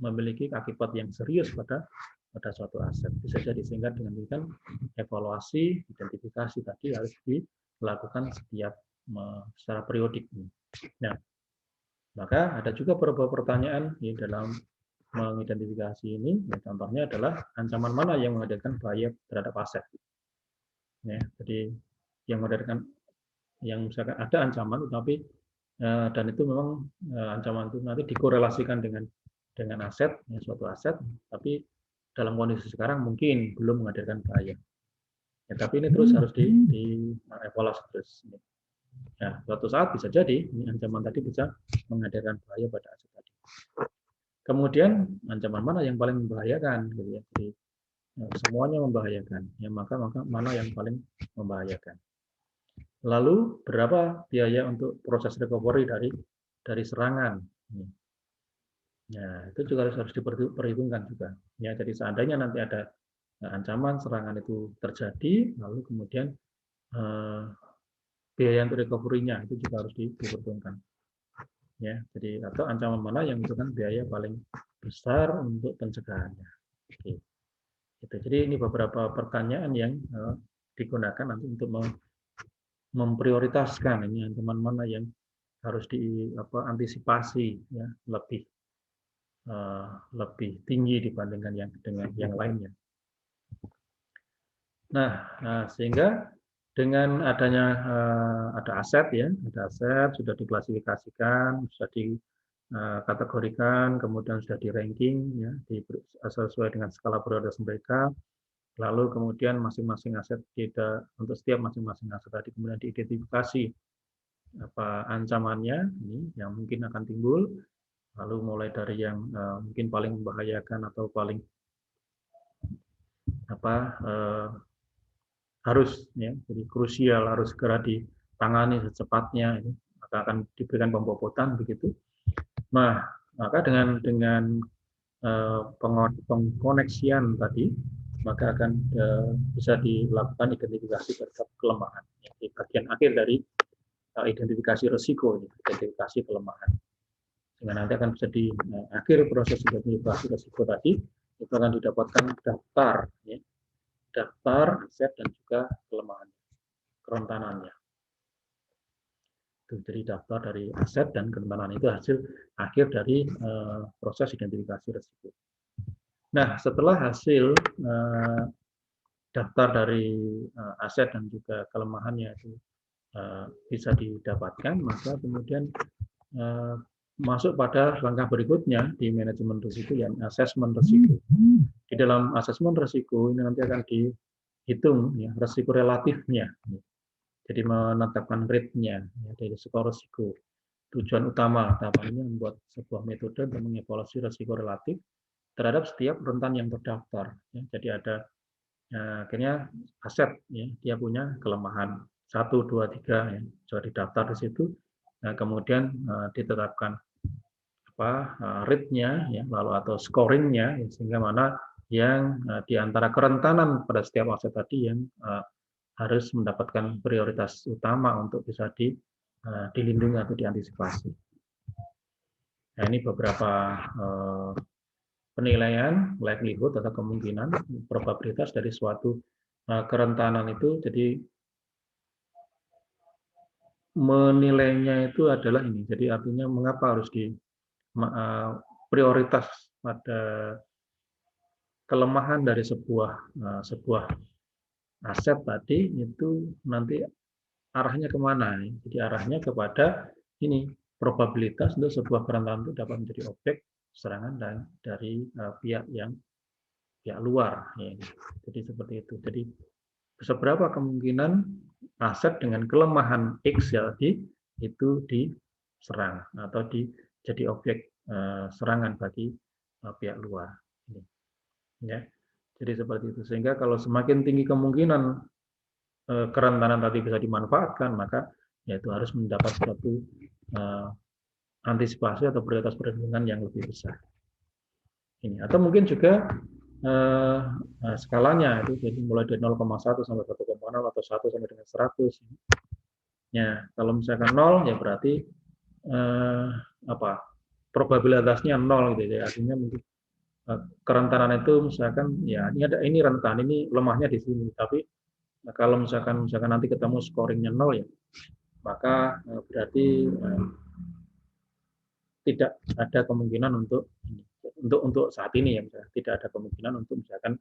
S1: memiliki akibat yang serius pada suatu aset. Bisa jadi, sehingga dengan demikian evaluasi, identifikasi tadi harus dilakukan setiap secara periodik. Nah, maka ada juga beberapa pertanyaan di dalam mengidentifikasi ini. Ya, contohnya adalah ancaman mana yang menghadirkan bahaya terhadap aset. Ya, jadi yang menghadirkan, yang misalkan ada ancaman, tetapi dan itu memang ancaman itu nanti dikorelasikan dengan aset, ya, suatu aset, tapi dalam kondisi sekarang mungkin belum menghadirkan bahaya. Ya, tapi ini terus harus dievaluasi terus. Ya, suatu saat bisa jadi ini ancaman tadi bisa menghadirkan bahaya pada aset tadi. Kemudian ancaman mana yang paling membahayakan, gitu ya. Jadi semuanya membahayakan. Ya, maka mana yang paling membahayakan. Lalu berapa biaya untuk proses recovery dari serangan? Ya, itu juga harus diperhitungkan juga. Ya, jadi seandainya nanti ada ancaman serangan itu terjadi, lalu kemudian biaya untuk recovery-nya itu juga harus diperhitungkan. Ya, jadi atau ancaman mana yang membutuhkan biaya paling besar untuk pencegahannya. Oke. Gitu. Jadi ini beberapa pertanyaan yang digunakan nanti untuk memprioritaskan ini ancaman mana yang harus diantisipasi, ya, lebih tinggi dibandingkan dengan yang lainnya. Nah, sehingga dengan adanya ada aset, ya, ada aset sudah diklasifikasikan, sudah dikategorikan, kemudian sudah di ranking, ya, sesuai dengan skala prioritas mereka. Lalu kemudian masing-masing aset untuk setiap masing-masing aset tadi kemudian diidentifikasi apa ancamannya ini yang mungkin akan timbul, lalu mulai dari yang mungkin paling membahayakan atau paling harus, ya, jadi krusial, harus segera ditangani secepatnya, ini maka akan diberikan pembobotan begitu. Nah, maka dengan pengkoneksian tadi, maka akan bisa dilakukan identifikasi terhadap kelemahan. Di bagian akhir dari identifikasi risiko, identifikasi kelemahan. Sehingga nanti akan bisa di akhir proses identifikasi risiko tadi, itu akan didapatkan daftar, ya, daftar aset dan juga kelemahan, kerentanannya. Jadi daftar dari aset dan kerentanan itu hasil akhir dari proses identifikasi risiko. Nah, setelah hasil daftar dari aset dan juga kelemahannya itu bisa didapatkan, maka kemudian masuk pada langkah berikutnya di manajemen risiko, yang asesmen risiko. Di dalam asesmen risiko ini nanti akan dihitung ya, risiko relatifnya. Jadi menetapkan rate-nya ya, dari skor risiko. Tujuan utama tahapan ini membuat sebuah metode untuk mengevaluasi risiko relatif terhadap setiap rentan yang terdaftar. Ya. Jadi ada akhirnya aset, ya, dia punya kelemahan 1, 2, 3, ya, sudah didaftar di situ. Nah, kemudian ditetapkan rate-nya, ya, lalu atau scoring-nya, ya, sehingga mana yang di antara kerentanan pada setiap aset tadi yang harus mendapatkan prioritas utama untuk bisa dilindungi atau diantisipasi. Nah, ini beberapa penilaian likelihood atau kemungkinan probabilitas dari suatu kerentanan itu. Jadi menilainya itu adalah ini. Jadi artinya mengapa harus prioritas pada kelemahan dari sebuah aset tadi itu nanti arahnya kemana? Jadi arahnya kepada ini probabilitas untuk sebuah kerentanan itu dapat menjadi objek serangan dan dari pihak luar. Ya. Jadi seperti itu. Jadi seberapa kemungkinan aset dengan kelemahan X itu diserang atau jadi objek serangan bagi pihak luar. Ya. Jadi seperti itu. Sehingga kalau semakin tinggi kemungkinan kerentanan tadi bisa dimanfaatkan, maka ya itu harus mendapat suatu antisipasi atau prioritas perlindungan yang lebih besar. Ini atau mungkin juga skalanya itu jadi mulai dari 0,1 sampai 1,0 atau 1 sampai dengan 100. Ya, kalau misalkan 0 ya berarti probabilitasnya 0 gitu ya. Artinya mungkin kerentanan itu misalkan ya ini rentan, ini lemahnya di sini. Tapi kalau misalkan nanti ketemu scoringnya 0 ya, maka berarti tidak ada kemungkinan untuk saat ini ya, misalnya, tidak ada kemungkinan untuk misalkan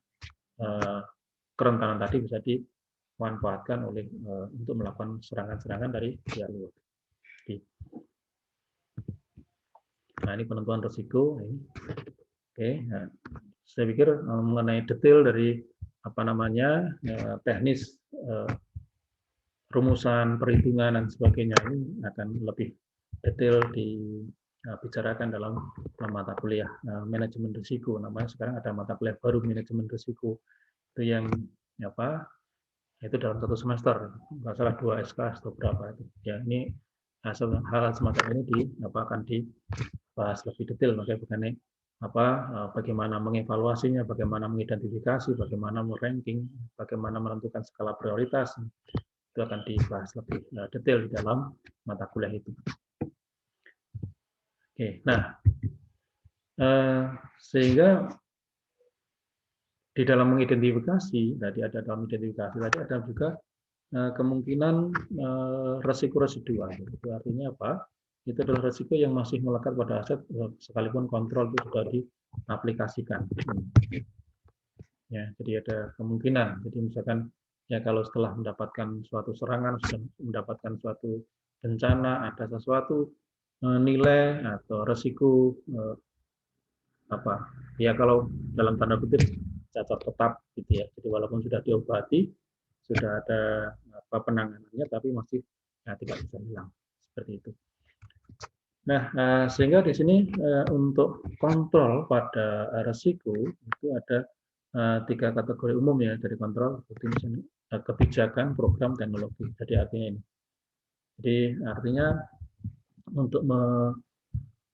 S1: kerentanan tadi bisa dimanfaatkan oleh untuk melakukan serangan-serangan dari pihak luar. Nah, ini penentuan risiko. Oke, nah, saya pikir mengenai detail dari teknis rumusan perhitungan dan sebagainya ini akan lebih detail dibicarakan dalam mata kuliah manajemen risiko. Namanya sekarang ada mata kuliah baru manajemen risiko, itu yang itu dalam 1 semester, nggak salah 2 SKS atau berapa itu. Ya, ini hal semacam ini akan dibahas lebih detail, makanya bukannya bagaimana mengevaluasinya, bagaimana mengidentifikasi, bagaimana meranking, bagaimana menentukan skala prioritas, itu akan dibahas lebih detail di dalam mata kuliah itu. Oke, nah sehingga di dalam mengidentifikasi, tadi ada juga kemungkinan resiko residual. Itu artinya apa? Itu adalah resiko yang masih melekat pada aset sekalipun kontrol itu sudah diaplikasikan. Ya, jadi ada kemungkinan. Jadi misalkan ya kalau setelah mendapatkan suatu serangan, sudah mendapatkan suatu bencana, ada sesuatu nilai atau resiko ya kalau dalam tanda kutip cacat tetap gitu ya. Jadi walaupun sudah diobati, sudah ada penanganannya, tapi masih tidak bisa hilang seperti itu. Nah, sehingga di sini untuk kontrol pada risiko itu ada 3 kategori umum ya dari kontrol, kebijakan, program, teknologi. Jadi artinya ini. Jadi artinya untuk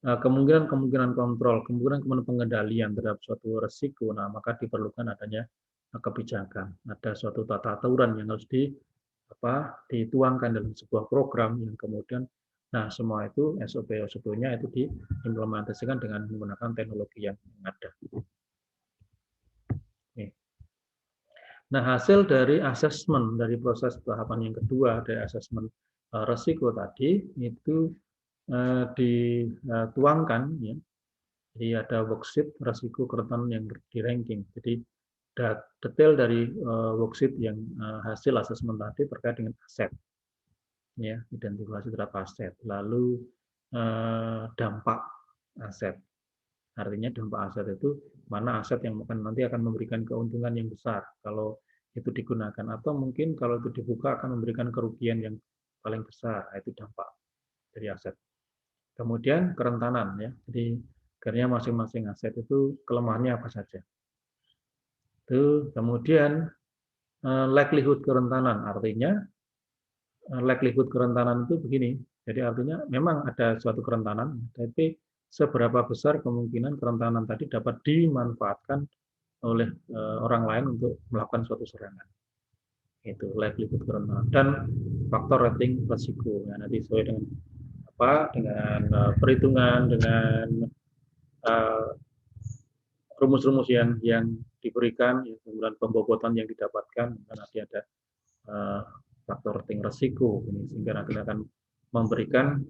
S1: kemungkinan kontrol, kemungkinan pengendalian terhadap suatu risiko, nah maka diperlukan adanya kebijakan. Ada suatu tata aturan yang harus dituangkan dalam sebuah program yang kemudian semua itu SOP-nya itu diimplementasikan dengan menggunakan teknologi yang ada. Nah, hasil dari asesmen dari proses tahapan yang kedua dari asesmen risiko tadi itu dituangkan ya. Jadi ada worksheet risiko kerentanan yang di ranking. Jadi detail dari worksheet yang hasil asesmen tadi terkait dengan aset. Ya, identifikasi terhadap aset. Lalu dampak aset. Artinya dampak aset itu mana aset yang nanti akan memberikan keuntungan yang besar kalau itu digunakan, atau mungkin kalau itu dibuka akan memberikan kerugian yang paling besar. Itu dampak dari aset. Kemudian kerentanan, ya. Jadi karena masing-masing aset itu kelemahannya apa saja. Itu kemudian likelihood kerentanan, artinya likelihood kerentanan itu begini. Jadi artinya memang ada suatu kerentanan, tapi seberapa besar kemungkinan kerentanan tadi dapat dimanfaatkan oleh orang lain untuk melakukan suatu serangan. Itu likelihood kerentanan. Dan faktor rating risiko. Ya, nanti sesuai dengan dengan perhitungan, dengan rumus-rumus yang diberikan, kemudian pembobotan yang didapatkan, nanti ada faktor rating risiko ini, sehingga nanti akan memberikan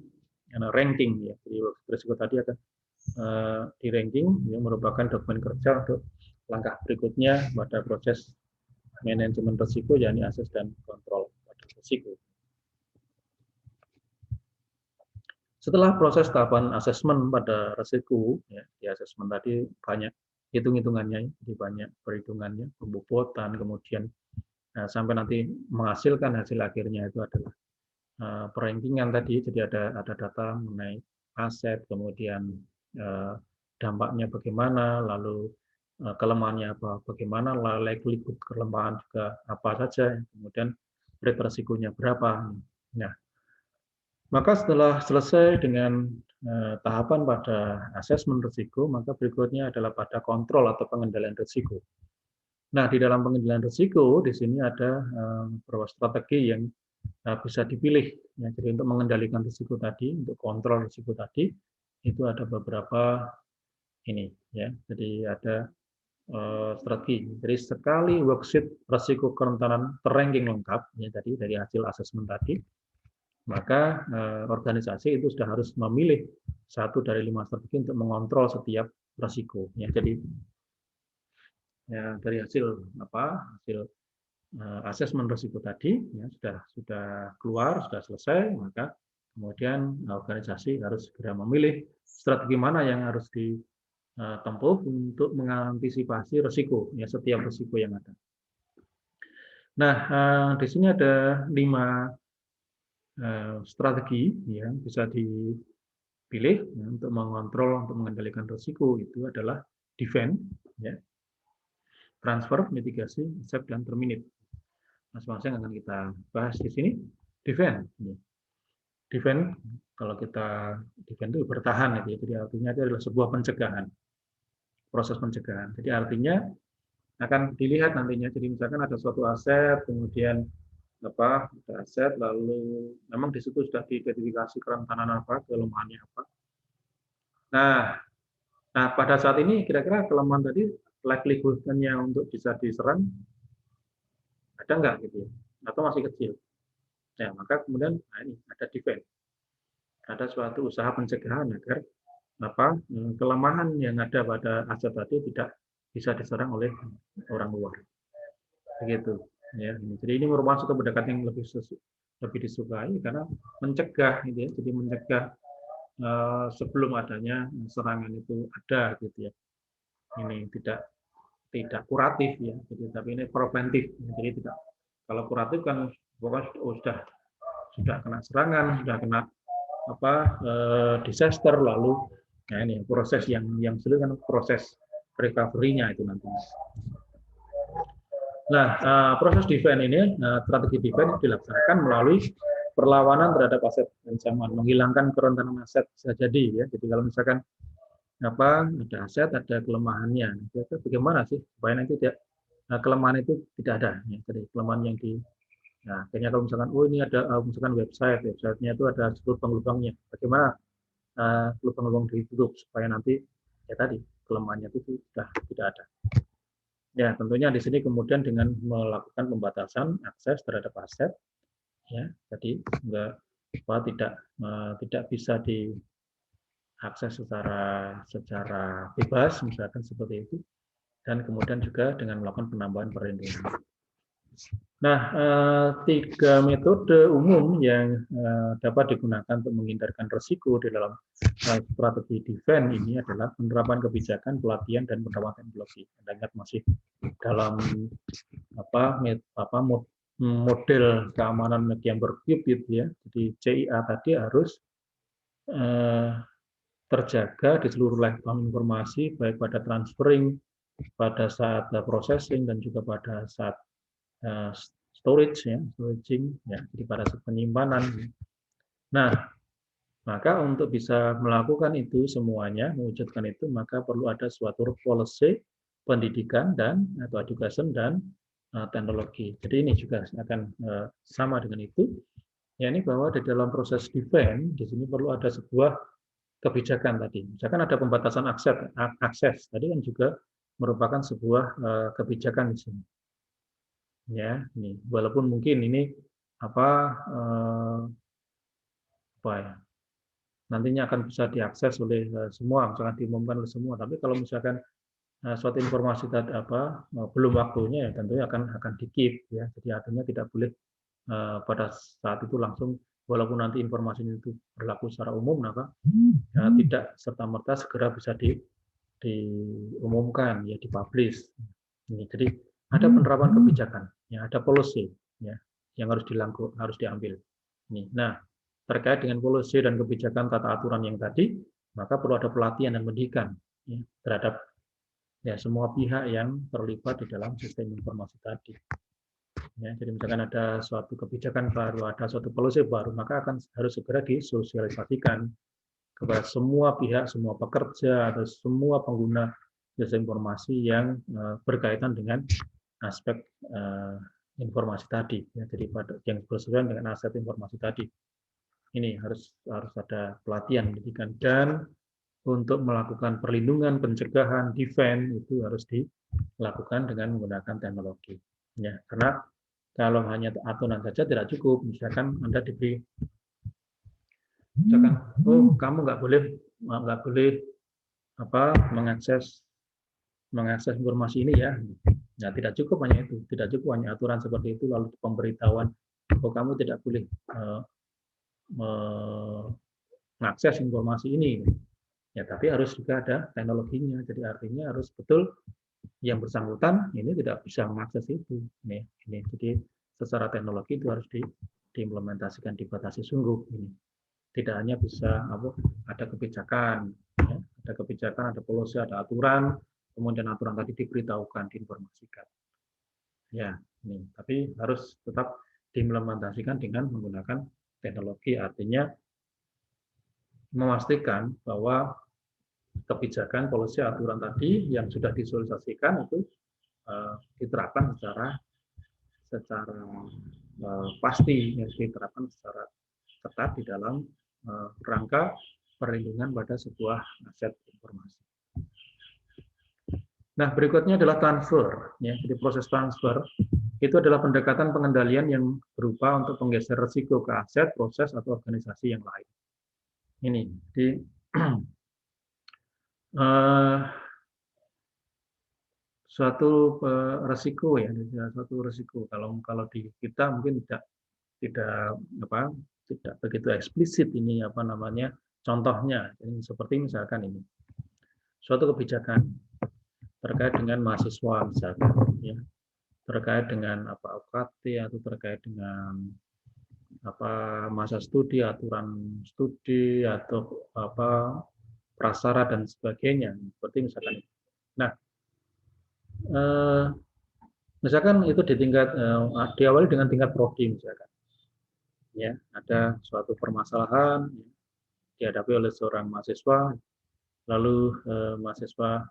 S1: ranking, ya. Jadi risiko tadi akan di ranking, yang merupakan dokumen kerja untuk langkah berikutnya pada proses manajemen risiko, yakni akses dan kontrol pada risiko. Setelah proses tahapan asesmen pada risiko, ya, di asesmen tadi banyak hitung-hitungannya, jadi banyak perhitungannya, pembobotan, kemudian sampai nanti menghasilkan hasil akhirnya itu adalah perankingan tadi. Jadi ada data mengenai aset, kemudian dampaknya bagaimana, lalu kelemahannya apa, bagaimana, likelihood kelemahan juga apa saja, kemudian rate risikonya berapa. Nah, maka setelah selesai dengan tahapan pada asesmen risiko, maka berikutnya adalah pada kontrol atau pengendalian risiko. Nah, di dalam pengendalian risiko, di sini ada beberapa strategi yang bisa dipilih. Ya, jadi untuk mengendalikan risiko tadi, untuk kontrol risiko tadi, itu ada beberapa ini, ya. Jadi ada strategi. Jadi sekali worksheet risiko kerentanan terranking lengkap, ya tadi dari hasil asesmen tadi, maka organisasi itu sudah harus memilih 1 dari 5 strategi untuk mengontrol setiap risiko. Ya, jadi ya, dari hasil asesmen risiko tadi, ya, sudah keluar, sudah selesai, maka kemudian organisasi harus segera memilih strategi mana yang harus ditempuh untuk mengantisipasi risiko, ya, setiap risiko yang ada. Nah, di sini ada 5 strategi yang bisa dipilih, ya, untuk mengontrol, untuk mengendalikan risiko. Itu adalah defend, ya, transfer, mitigasi, accept, dan terminate. Masing-masing akan kita bahas di sini. Defend, defend, kalau kita defend itu bertahan, ya. Jadi artinya itu adalah sebuah pencegahan, proses pencegahan. Jadi artinya akan dilihat nantinya. Jadi misalkan ada suatu aset, kemudian ada aset, lalu memang di situ sudah diidentifikasi kerentanan apa, kelemahannya apa. Nah, pada saat ini kira-kira kelemahan tadi likelihood-nya untuk bisa diserang ada nggak gitu ya, atau masih kecil. Ya, maka kemudian ini ada defend, ada suatu usaha pencegahan agar kelemahan yang ada pada aset tadi tidak bisa diserang oleh orang luar. Begitu. Ya, jadi ini merupakan suatu pendekatan yang lebih disukai karena mencegah, gitu ya. Jadi mencegah sebelum adanya serangan itu ada, gitu ya. Ini tidak kuratif, ya. Jadi tapi ini preventif. Jadi tidak, kalau kuratif kan pokoknya sudah kena serangan, sudah kena disaster, lalu nah ini proses yang sulit kan proses recovery-nya itu nanti. Nah, proses defense ini, strategi defense dilaksanakan melalui perlawanan terhadap aset ancaman, menghilangkan kerentanan aset bisa jadi, ya. Jadi kalau misalkan ada aset, ada kelemahannya, bagaimana sih supaya nanti kelemahan itu tidak ada, ya. Jadi kelemahan yang akhirnya kalau misalkan ini ada misalkan website-nya itu ada lubang-lubangnya, bagaimana lubang-lubang ditutup supaya nanti ya tadi kelemahannya itu sudah tidak ada. Ya, tentunya di sini kemudian dengan melakukan pembatasan akses terhadap aset, ya, tadi tidak bisa diakses secara bebas, misalkan seperti itu, dan kemudian juga dengan melakukan penambahan perlindungan. Nah, tiga metode umum yang dapat digunakan untuk menghindarkan risiko di dalam strategi defense ini adalah penerapan kebijakan, pelatihan, dan penerapan teknologi. Anda ingat masih dalam model keamanan yang berkibit ya. Jadi CIA tadi harus terjaga di seluruh level informasi, baik pada transferring, pada saat processing, dan juga pada saat storage ya, storaging ya, jadi pada penyimpanan. Nah, maka untuk bisa melakukan itu semuanya, mewujudkan itu, maka perlu ada suatu policy pendidikan dan atau education dan teknologi. Jadi ini juga akan sama dengan itu. Ya, ini bahwa di dalam proses defense di sini perlu ada sebuah kebijakan tadi. Misalkan ada pembatasan akses tadi kan juga merupakan sebuah kebijakan di sini. Ya, ini walaupun mungkin ini ya, nantinya akan bisa diakses oleh semua, misalkan diumumkan oleh semua. Tapi kalau misalkan suatu informasi tadi belum waktunya, ya tentunya akan di-keep ya. Jadi artinya tidak boleh pada saat itu langsung, walaupun nanti informasi itu berlaku secara umum, maka tidak serta merta segera bisa diumumkan ya, dipublish. Jadi ada penerapan kebijakan, ya, ada policy ya, yang harus diambil. Nah, terkait dengan policy dan kebijakan tata aturan yang tadi, maka perlu ada pelatihan dan pendidikan ya, terhadap ya semua pihak yang terlibat di dalam sistem informasi tadi. Ya, jadi misalkan ada suatu kebijakan baru, ada suatu policy baru, maka harus segera disosialisasikan kepada semua pihak, semua pekerja atau semua pengguna jasa informasi yang berkaitan dengan aspek informasi tadi. Ya, jadi yang bersesuaian dengan aset informasi tadi. Ini harus ada pelatihan pendidikan, dan untuk melakukan perlindungan, pencegahan, defense itu harus dilakukan dengan menggunakan teknologi. Ya, karena kalau hanya aturan saja tidak cukup. Misalkan Anda diberi, misalkan, kamu nggak boleh mengakses informasi ini ya. Nah, tidak cukup hanya itu, tidak cukup hanya aturan seperti itu lalu pemberitahuan, kamu tidak boleh mengakses informasi ini. Ya, tapi harus juga ada teknologinya. Jadi artinya harus betul yang bersangkutan ini tidak bisa mengakses itu. Ini. Jadi secara teknologi itu harus diimplementasikan, dibatasi sungguh. Ini tidak hanya bisa ada kebijakan, ya, ada kebijakan, ada policy, ada aturan, kemudian aturan tadi diberitahukan, diinformasikan. Ya, ini. Tapi harus tetap diimplementasikan dengan menggunakan teknologi. Artinya memastikan bahwa kebijakan, policy, aturan tadi yang sudah disosialisasikan itu diterapkan secara pasti, diterapkan secara ketat di dalam rangka perlindungan pada sebuah aset informasi. Nah, berikutnya adalah transfer. Ya, jadi proses transfer itu adalah pendekatan pengendalian yang berupa untuk menggeser risiko ke aset, proses, atau organisasi yang lain. Ini, jadi suatu resiko ya, suatu resiko. Kalau di kita mungkin tidak begitu eksplisit ini contohnya. Jadi seperti misalkan ini suatu kebijakan terkait dengan mahasiswa misalkan ya, terkait dengan UKT atau terkait dengan masa studi, aturan studi atau prasyarat dan sebagainya, seperti misalkan ini. Nah, misalkan itu diawali dengan tingkat prodi misalkan. Ya, ada suatu permasalahan dihadapi oleh seorang mahasiswa, lalu mahasiswa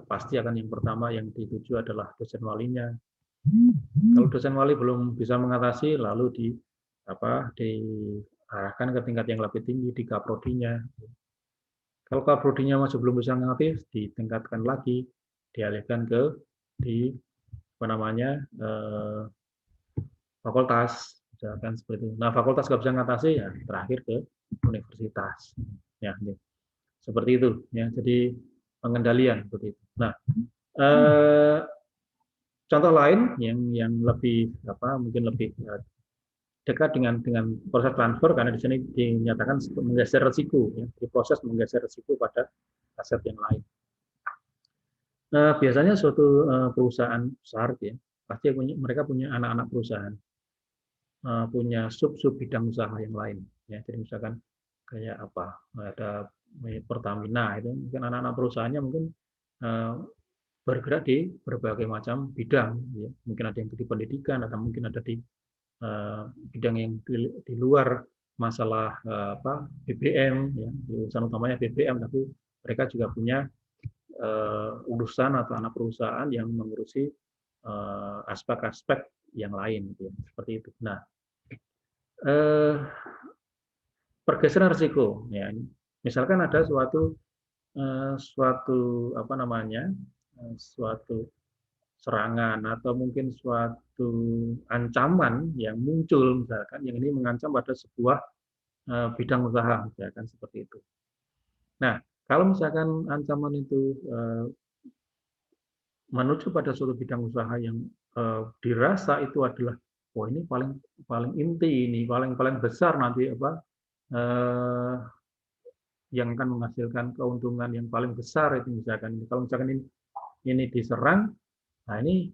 S1: pasti akan yang pertama yang dituju adalah dosen walinya. Kalau dosen wali belum bisa mengatasi, lalu diarahkan ke tingkat yang lebih tinggi di kaprodinya. Kalau kaprodinya masih belum bisa mengatasi, ditingkatkan lagi, dialihkan ke fakultas, misalkan seperti itu. Nah, fakultas nggak bisa mengatasi, ya terakhir ke universitas. Ya, seperti itu. Ya, jadi pengendalian seperti itu. Nah, contoh lain yang lebih mungkin lebih dekat dengan proses transfer, karena di sini dinyatakan menggeser risiko, ya, di proses menggeser risiko pada aset yang lain. Biasanya suatu perusahaan besar, ya, pasti mereka punya anak-anak perusahaan, punya sub bidang usaha yang lain. Ya, jadi misalkan kayak apa, ada Pertamina itu mungkin anak-anak perusahaannya mungkin bergerak di berbagai macam bidang, ya. Mungkin ada yang di pendidikan, atau mungkin ada di bidang yang di luar masalah BBM, ya, urusan utamanya BBM, tapi mereka juga punya urusan atau anak perusahaan yang mengurusi aspek-aspek yang lain, gitu ya, seperti itu. Nah, pergeseran risiko, ya, misalkan ada suatu suatu serangan atau mungkin suatu ancaman yang muncul, misalkan yang ini mengancam pada sebuah bidang usaha, misalkan seperti itu. Nah, kalau misalkan ancaman itu menuju pada suatu bidang usaha yang dirasa itu adalah, oh ini paling inti, ini paling besar nanti yang akan menghasilkan keuntungan yang paling besar itu, misalkan kalau misalkan ini diserang, nah ini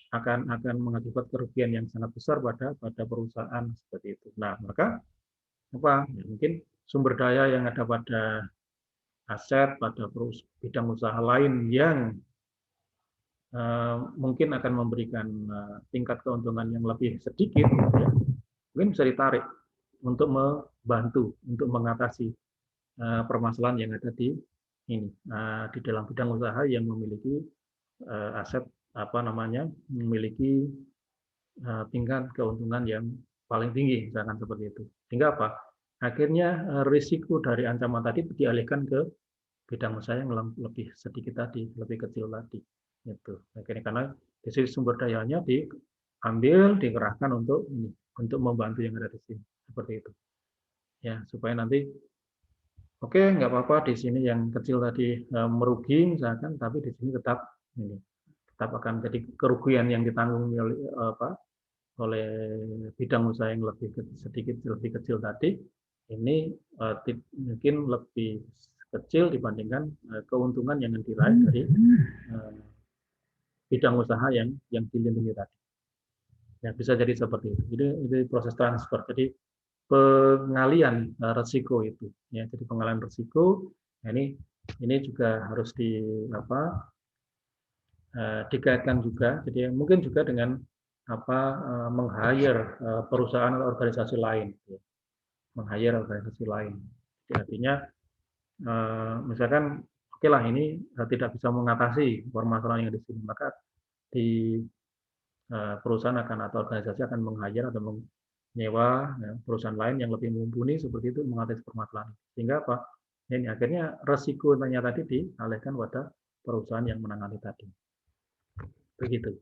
S1: akan mengakibat kerugian yang sangat besar pada perusahaan seperti itu. Nah, maka ya, mungkin sumber daya yang ada pada aset pada bidang usaha lain yang mungkin akan memberikan tingkat keuntungan yang lebih sedikit, ya, mungkin bisa ditarik untuk membantu untuk mengatasi permasalahan yang ada di dalam bidang usaha yang memiliki aset memiliki tingkat keuntungan yang paling tinggi, misalkan seperti itu. Sehingga apa? Akhirnya risiko dari ancaman tadi dialihkan ke bidang usaha yang lebih sedikit tadi, lebih kecil tadi. Itu. Akhirnya karena di sini sumber dayanya diambil, dikerahkan untuk membantu yang ada di sini, seperti itu. Ya, supaya nanti oke, nggak apa-apa di sini yang kecil tadi merugi misalkan, tapi di sini tetap akan jadi kerugian yang ditanggung oleh bidang usaha yang sedikit lebih kecil tadi, ini mungkin lebih kecil dibandingkan keuntungan yang diraih dari bidang usaha yang dilindungi tadi. Ya, bisa jadi seperti itu. Jadi itu proses transfer. Jadi pengalian risiko itu, ya. Jadi pengalian risiko, nah ini juga harus dikaitkan juga. Jadi mungkin juga dengan meng-hire perusahaan atau organisasi lain, ya. Meng-hire organisasi lain. Jadi artinya misalkan oke lah ini tidak bisa mengatasi permasalahan yang di sini, maka di perusahaan atau organisasi akan meng-hire atau menyewa, ya, perusahaan lain yang lebih mumpuni seperti itu mengatasi permasalahan. Sehingga apa? Ini akhirnya resikonya tadi dialihkan pada perusahaan yang menangani tadi. Begitu.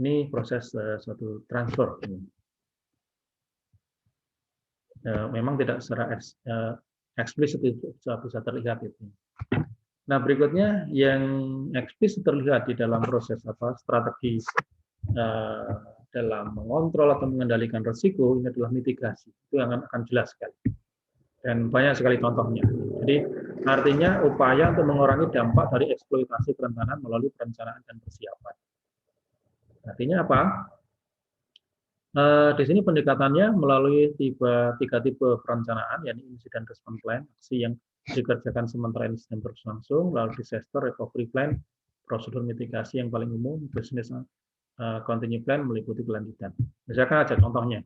S1: Ini proses suatu transfer. Memang tidak secara eksplisit bisa terlihat itu. Nah, berikutnya yang eksplisit terlihat di dalam proses strategi dalam mengontrol atau mengendalikan risiko, ini adalah mitigasi. Itu yang akan jelas sekali. Dan banyak sekali contohnya. Jadi artinya upaya untuk mengurangi dampak dari eksploitasi kerentanan melalui perencanaan dan persiapan. Artinya apa? Di sini pendekatannya melalui tiga tipe perencanaan, yakni incident response plan, aksi yang dikerjakan sementara insiden berlangsung, lalu disaster recovery plan, prosedur mitigasi yang paling umum, business continue plan meliputi kelanjutan. Misalkan aja contohnya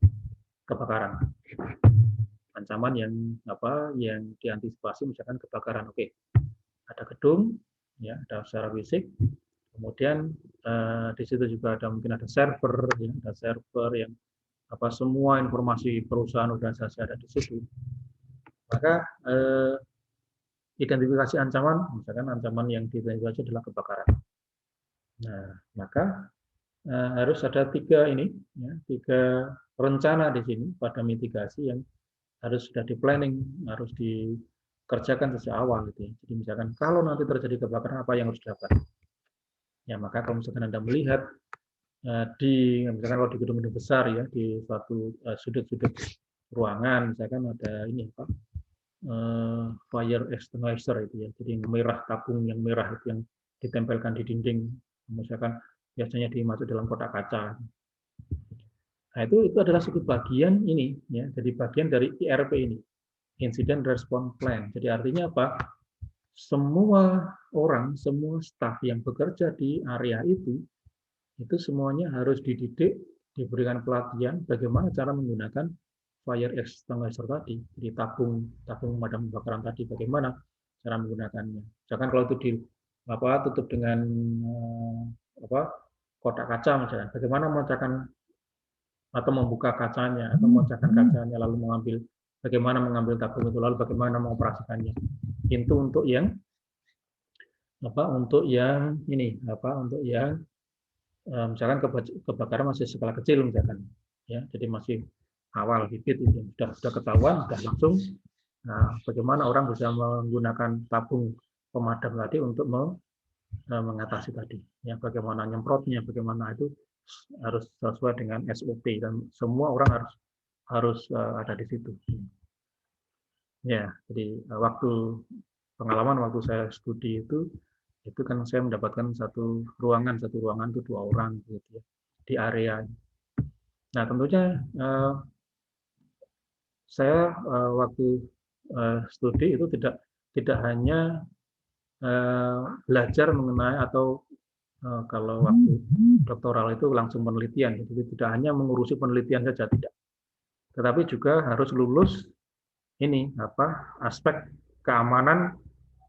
S1: kebakaran, ancaman yang diantisipasi, misalkan kebakaran. Oke, ada gedung, ya, ada secara fisik. Kemudian di situ juga mungkin ada server, ya, ada server yang semua informasi perusahaan organisasi ada di situ. Maka identifikasi ancaman, misalkan ancaman yang diidentifikasi adalah kebakaran. Nah, maka harus ada tiga rencana di sini pada mitigasi yang harus sudah di planning, harus dikerjakan sejak awal gitu ya. Jadi misalkan kalau nanti terjadi kebakaran apa yang harus dilakukan. Ya, maka kalau misalkan Anda melihat misalkan kalau di gedung-gedung besar ya, di suatu sudut-sudut ruangan, misalkan ada ini Pak, fire extinguisher itu ya, jadi merah, tabung yang merah itu yang ditempelkan di dinding, misalkan biasanya dimasuk dalam kotak kaca. Nah, itu adalah satu bagian ini ya, jadi bagian dari IRP ini, Incident Response Plan. Jadi artinya apa? Semua orang, semua staf yang bekerja di area itu semuanya harus dididik, diberikan pelatihan bagaimana cara menggunakan fire extinguisher tadi, jadi tabung pemadam kebakaran tadi, bagaimana cara menggunakannya. Misalkan kalau itu tutup dengan kotak kaca misalnya, bagaimana memecahkan atau membuka kacanya atau memecahkan kacanya, lalu bagaimana mengambil tabung itu, lalu bagaimana mengoperasikannya. Itu untuk yang misalkan kebakaran masih skala kecil misalkan, ya, jadi masih awal bibit itu sudah ketahuan, sudah langsung. Nah, bagaimana orang bisa menggunakan tabung pemadam tadi untuk mengatasi tadi, ya, bagaimana nyemprotnya, bagaimana itu harus sesuai dengan SOP dan semua orang harus ada di situ. Ya, jadi pengalaman waktu saya studi itu kan saya mendapatkan satu ruangan itu 2 orang gitu ya, di area. Nah, tentunya saya waktu studi itu tidak hanya belajar mengenai atau kalau waktu doktoral itu langsung penelitian, jadi tidak hanya mengurusi penelitian saja, tidak, tetapi juga harus lulus ini aspek keamanan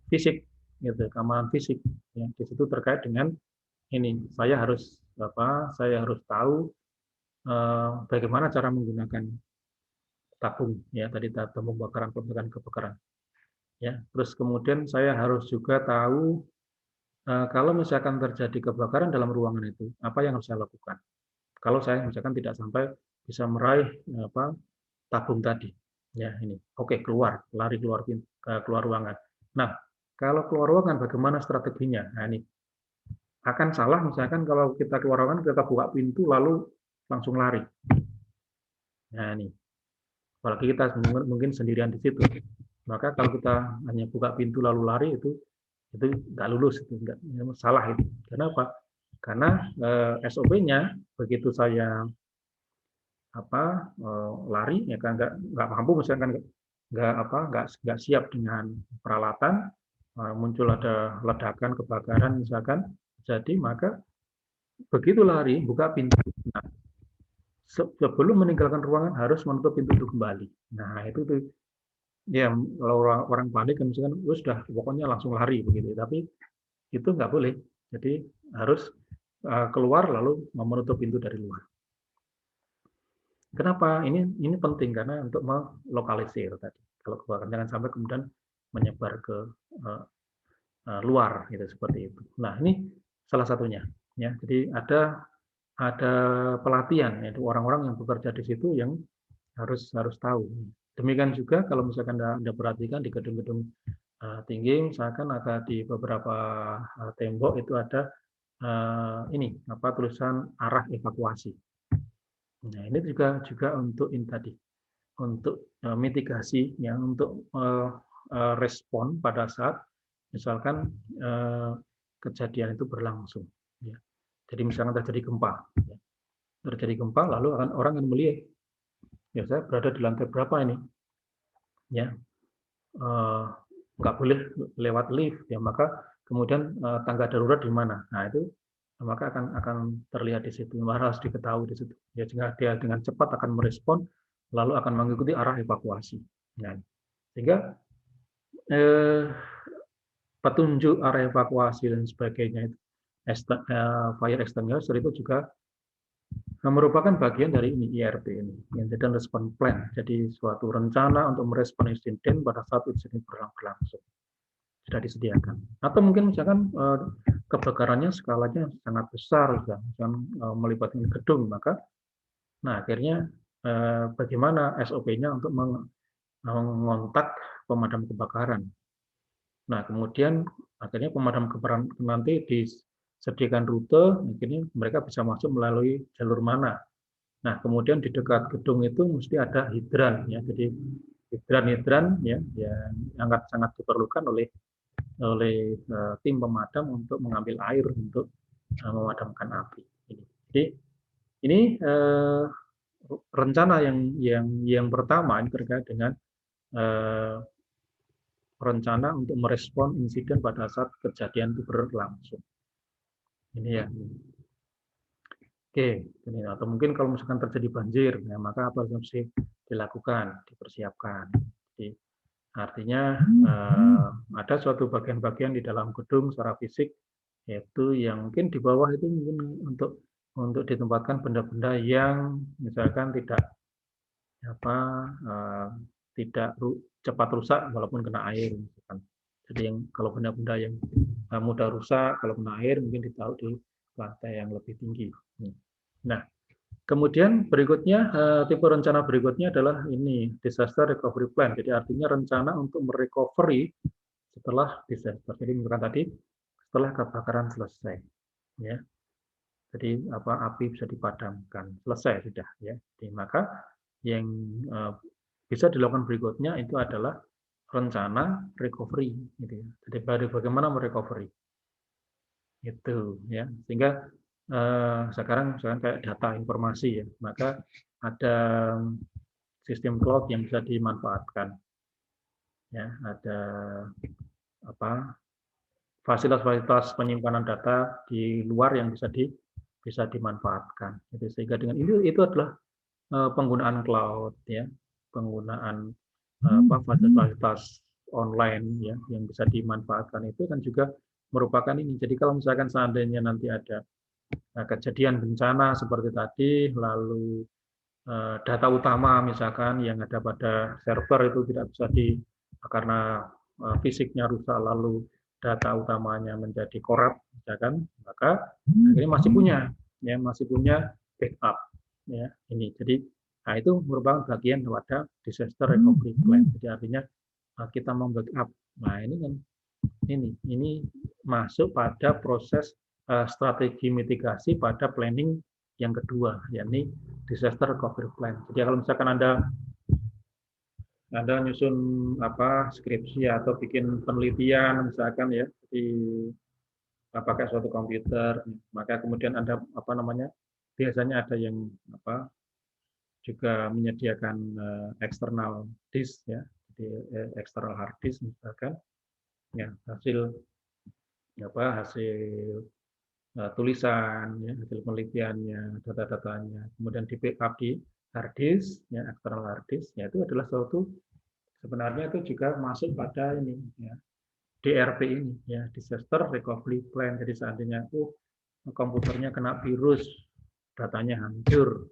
S1: fisik, gitu, keamanan fisik. Ya, di situ terkait dengan ini, saya harus tahu bagaimana cara menggunakan tabung, ya, tadi tabung kebakaran. Ya, terus kemudian saya harus juga tahu kalau misalkan terjadi kebakaran dalam ruangan itu, apa yang harus saya lakukan? Kalau saya misalkan tidak sampai bisa meraih tabung tadi, ya ini, oke, lari keluar ruangan. Nah, kalau keluar ruangan bagaimana strateginya? Nah, ini akan salah misalkan kalau kita keluar ruangan kita buka pintu lalu langsung lari. Nah, ini apalagi kita mungkin sendirian di situ, maka kalau kita hanya buka pintu lalu lari itu nggak lulus, itu nggak, salah itu. Kenapa? Karena SOP-nya begitu saya lari, ya kan nggak mampu misalkan nggak siap dengan peralatan, muncul ada ledakan kebakaran misalkan, jadi maka begitu lari buka pintu, nah, sebelum meninggalkan ruangan harus menutup pintu itu kembali. Nah, itu tuh ya, kalau orang panik kan misalkan sudah pokoknya langsung lari begitu, tapi itu nggak boleh. Jadi harus keluar lalu menutup pintu dari luar. Kenapa? Ini penting karena untuk melokalisir tadi. Kalau kebakaran jangan sampai kemudian menyebar ke luar, gitu, seperti itu. Nah, ini salah satunya. Ya, jadi ada pelatihan, yaitu orang-orang yang bekerja di situ yang harus tahu. Demikian juga kalau misalkan Anda perhatikan di gedung-gedung tinggi, misalkan ada di beberapa tembok itu ada tulisan arah evakuasi. Nah, ini juga untuk ini tadi, untuk mitigasi, ya, untuk respon pada saat misalkan kejadian itu berlangsung. Ya. Jadi misalkan terjadi gempa, lalu orang akan melihat, ya, saya berada di lantai berapa ini, ya, nggak boleh lewat lift, ya, maka kemudian tangga darurat di mana. Nah, itu maka akan terlihat di situ, harus diketahui di situ. Ya, sehingga dia dengan cepat akan merespon, lalu akan mengikuti arah evakuasi. Nah, sehingga petunjuk arah evakuasi dan sebagainya itu fire extinguisher itu juga merupakan bagian dari ini IRP ini, Incident Response Plan. Jadi suatu rencana untuk merespon insiden pada saat insiden berlangsung sudah disediakan. Atau mungkin misalkan kebakarannya skalanya sangat besar, misalkan melibatkan gedung, maka akhirnya bagaimana SOP-nya untuk mengontak pemadam kebakaran. Nah, kemudian akhirnya pemadam kebakaran nanti sediakan rute, mungkin mereka bisa masuk melalui jalur mana. Nah, kemudian di dekat gedung itu mesti ada hidran, ya. Jadi hidran ya, yang sangat diperlukan oleh tim pemadam untuk mengambil air untuk memadamkan api. Jadi ini rencana yang pertama ini terkait dengan rencana untuk merespon insiden pada saat kejadian itu berlangsung. Ini ya. Oke, ini atau mungkin kalau misalkan terjadi banjir, ya, maka apa yang harus dilakukan, dipersiapkan. Jadi, artinya ada suatu bagian-bagian di dalam gedung secara fisik, yaitu yang mungkin di bawah itu mungkin untuk ditempatkan benda-benda yang misalkan tidak tidak cepat rusak walaupun kena air. Misalkan. Jadi yang kalau benda-benda yang mudah rusak kalau kena air mungkin ditaruh di lantai yang lebih tinggi. Nah, kemudian berikutnya tipe rencana berikutnya adalah ini disaster recovery plan. Jadi artinya rencana untuk merecovery setelah disaster. Jadi misalkan tadi setelah kebakaran selesai, ya. Jadi api bisa dipadamkan, selesai sudah, ya. Jadi, maka yang bisa dilakukan berikutnya itu adalah rencana recovery, gitu ya. Jadi bagaimana merecovery, itu, ya. Sehingga sekarang misalkan kayak data informasi, ya, maka ada sistem cloud yang bisa dimanfaatkan, ya. Ada fasilitas-fasilitas penyimpanan data di luar yang bisa dimanfaatkan. Jadi sehingga dengan itu adalah penggunaan cloud, ya, penggunaan fasilitas online, ya, yang bisa dimanfaatkan itu kan juga merupakan ini. Jadi kalau misalkan seandainya nanti ada kejadian bencana seperti tadi, lalu data utama misalkan yang ada pada server itu tidak bisa karena fisiknya rusak, lalu data utamanya menjadi korup, misalkan, maka ini masih punya backup, ya, ini. Jadi itu merupakan bagian pada disaster recovery plan. Jadi artinya kita membackup. Nah ini kan ini masuk pada proses strategi mitigasi pada planning yang kedua, yakni disaster recovery plan. Jadi kalau misalkan Anda nyusun skripsi atau bikin penelitian misalkan, ya, pakai suatu komputer, maka kemudian Anda biasanya ada yang juga menyediakan eksternal disk, ya, jadi eksternal hard disk misalkan, ya, hasil tulisan, ya, hasil penelitiannya, data-datanya, kemudian di backup di hard disk, ya, eksternal hard disk, ya, itu adalah suatu sebenarnya itu juga masuk pada ini, ya, DRP ini, ya, disaster recovery plan. Jadi seandainya komputernya kena virus, datanya hancur,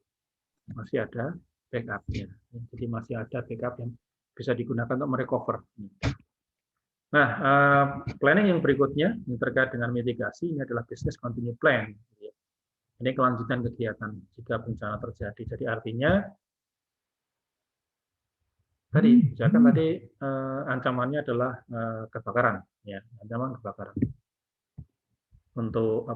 S1: masih ada backup-nya. Jadi masih ada backup yang bisa digunakan untuk merecover. Nah, planning yang berikutnya yang terkait dengan mitigasi ini adalah business continue plan. Ini kelanjutan kegiatan jika bencana terjadi. Jadi artinya misalkan tadi ancamannya adalah kebakaran, ya, ancaman kebakaran. Untuk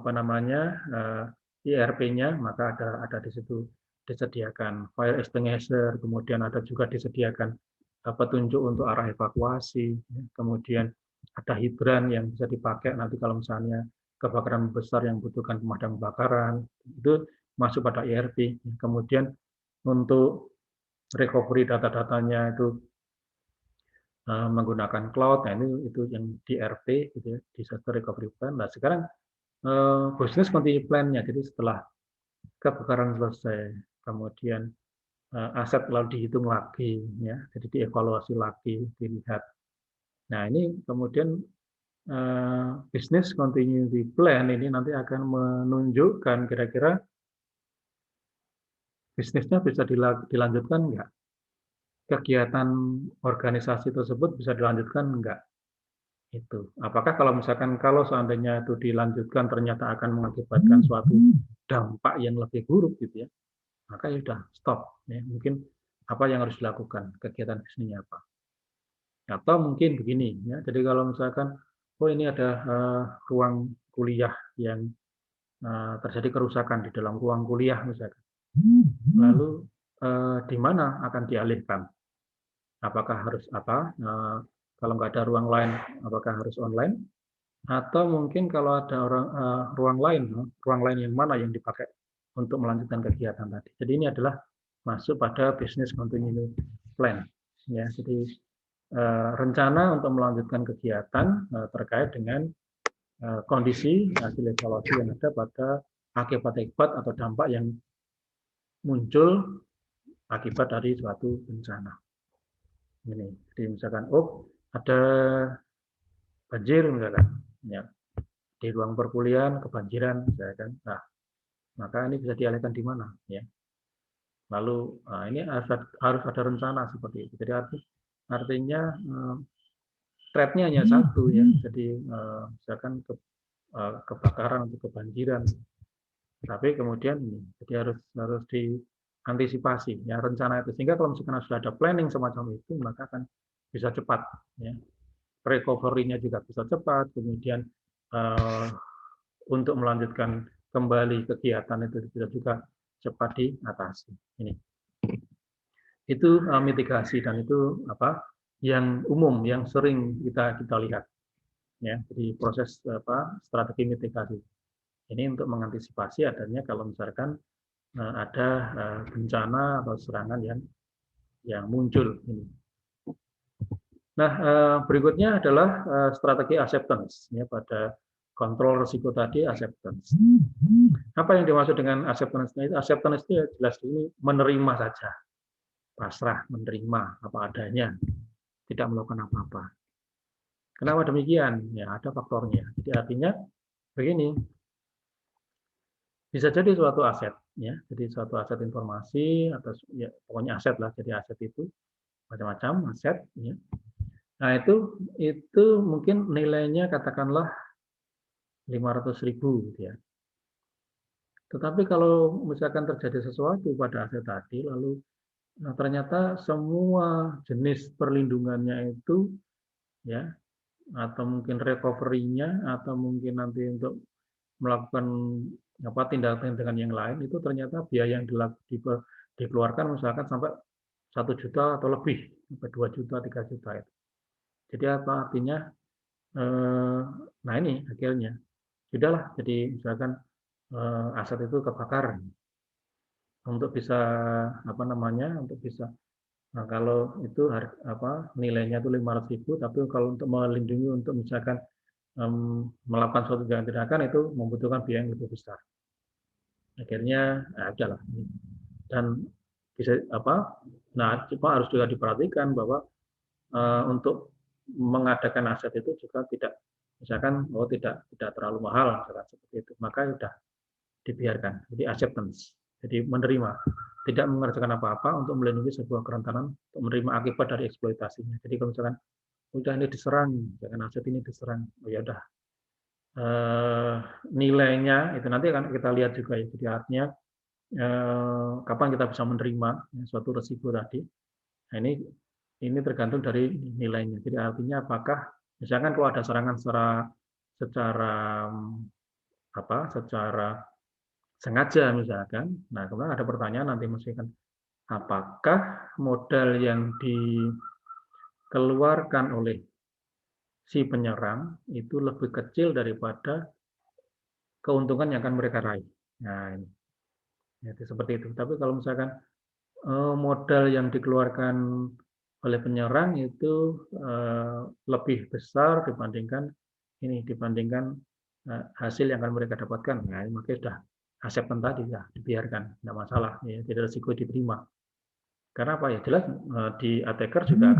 S1: IRP-nya maka ada di situ disediakan fire extinguisher, kemudian ada juga disediakan petunjuk untuk arah evakuasi, kemudian ada hidran yang bisa dipakai nanti kalau misalnya kebakaran besar yang membutuhkan pemadam kebakaran, itu masuk pada IRP. Kemudian untuk recovery data-datanya itu menggunakan cloud, nah itu yang DRP, gitu ya, disaster recovery plan. Nah sekarang business continue plan-nya, jadi setelah kebakaran selesai, kemudian aset lalu dihitung lagi, ya, jadi dievaluasi lagi, dilihat. Nah ini kemudian business continuity plan ini nanti akan menunjukkan kira-kira bisnisnya bisa dilanjutkan enggak, kegiatan organisasi tersebut bisa dilanjutkan enggak, itu. Apakah kalau seandainya itu dilanjutkan ternyata akan mengakibatkan suatu dampak yang lebih buruk, gitu ya, maka ya sudah stop, ya. Mungkin apa yang harus dilakukan, kegiatan bisnisnya apa. Atau mungkin begini, ya, jadi kalau misalkan ini ada ruang kuliah yang terjadi kerusakan di dalam ruang kuliah misalkan. Lalu di mana akan dialihkan? Apakah harus kalau nggak ada ruang lain, apakah harus online? Atau mungkin kalau ada ruang lain yang mana yang dipakai untuk melanjutkan kegiatan tadi. Jadi ini adalah masuk pada business continuity plan. Ya, jadi rencana untuk melanjutkan kegiatan terkait dengan kondisi hasil evaluasi yang ada pada akibat-akibat atau dampak yang muncul akibat dari suatu bencana. Ini, jadi misalkan, ada banjir misalkan, ya, di ruang perkuliahan kebanjiran, misalkan. Nah, maka ini bisa dialihkan di mana, ya. Lalu ini harus ada rencana seperti itu. Jadi artinya threat-nya hanya satu, ya. Jadi misalkan kebakaran atau kebanjiran. Tapi kemudian ini, jadi harus diantisipasi, ya, rencana itu. Sehingga kalau misalkan sudah ada planning semacam itu, maka akan bisa cepat, ya. Recovery-nya juga bisa cepat, kemudian untuk melanjutkan kembali kegiatan itu bisa juga cepat diatasi. Ini itu mitigasi, dan itu yang umum, yang sering kita lihat, ya. Jadi proses strategi mitigasi ini untuk mengantisipasi adanya kalau misalkan ada bencana atau serangan yang muncul ini. Nah, berikutnya adalah strategi acceptance, ya, pada kontrol risiko tadi, acceptance. Apa yang dimaksud dengan acceptance? Itu acceptance itu ya jelas ini menerima saja, pasrah, menerima apa adanya, tidak melakukan apa-apa. Kenapa demikian? Ya, ada faktornya. Jadi artinya begini, bisa jadi suatu aset, ya, jadi suatu aset informasi atau ya, pokoknya aset lah. Jadi aset itu macam-macam aset, ya. Nah, itu mungkin nilainya katakanlah 500.000 gitu ya. Tetapi kalau misalkan terjadi sesuatu pada aset tadi, lalu ternyata semua jenis perlindungannya itu, ya, atau mungkin recovery-nya, atau mungkin nanti untuk melakukan tindakan-tindakan yang lain, itu ternyata biaya yang dikeluarkan misalkan sampai 1 juta atau lebih, sampai 2 juta, 3 juta itu. Jadi apa artinya? Nah, ini akhirnya sudahlah, jadi misalkan aset itu kebakar, untuk bisa untuk bisa, nah, kalau itu nilainya itu 500.000, tapi kalau untuk melindungi, untuk misalkan melakukan suatu tindakan itu membutuhkan biaya yang lebih besar. Akhirnya adalah dan bisa nah, cuma harus juga diperhatikan bahwa untuk mengadakan aset itu juga tidak, misalkan tidak terlalu mahal, misalkan seperti itu, maka sudah dibiarkan. Jadi acceptance, jadi menerima, tidak mengerjakan apa-apa untuk melindungi sebuah kerentanan, untuk menerima akibat dari eksploitasinya. Jadi kalau misalkan udah ini diserang, misalkan aset ini diserang, ya udah, nilainya itu nanti akan kita lihat juga, ya. Jadi artinya kapan kita bisa menerima suatu resiko tadi. Nah, ini tergantung dari nilainya. Jadi artinya apakah misalkan kalau ada serangan secara sengaja misalkan, nah kemudian ada pertanyaan nanti misalkan, apakah modal yang dikeluarkan oleh si penyerang itu lebih kecil daripada keuntungan yang akan mereka raih. Nah, ini. Jadi seperti itu. Tapi kalau misalkan modal yang dikeluarkan oleh penyerang itu lebih besar dibandingkan hasil yang akan mereka dapatkan, nah, makanya sudah acceptance tadi, ya, dibiarkan, tidak masalah, ya, tidak risiko diterima. Karena apa, ya, jelas di attacker juga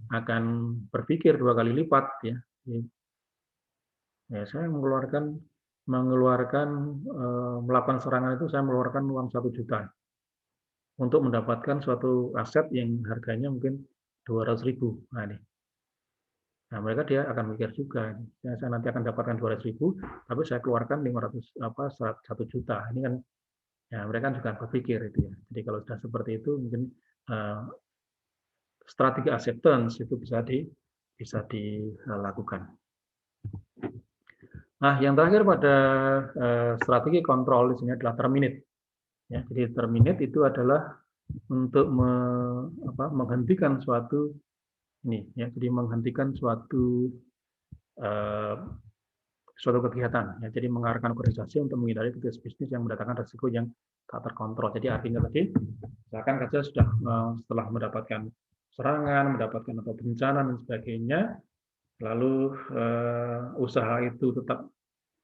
S1: akan berpikir 2 kali lipat, ya. Ya, saya melakukan serangan itu, saya mengeluarkan uang 1 juta untuk mendapatkan suatu aset yang harganya mungkin 200.000. Nah, ini. Nah, dia akan mikir juga, saya nanti akan dapatkan 200.000, tapi saya keluarkan 1 juta. Ini kan, ya, mereka juga berpikir itu, ya. Jadi kalau sudah seperti itu, mungkin strategi acceptance itu bisa dilakukan. Nah, yang terakhir pada strategi kontrol di sini adalah terminate. Ya, jadi terminate itu adalah untuk menghentikan suatu ini, ya, jadi menghentikan suatu kegiatan. Ya, jadi mengarahkan organisasi untuk menghindari aktivitas bisnis yang mendatangkan risiko yang tak terkontrol. Jadi artinya tadi, misalkan saja sudah setelah mendapatkan serangan, mendapatkan atau bencana dan sebagainya, lalu usaha itu tetap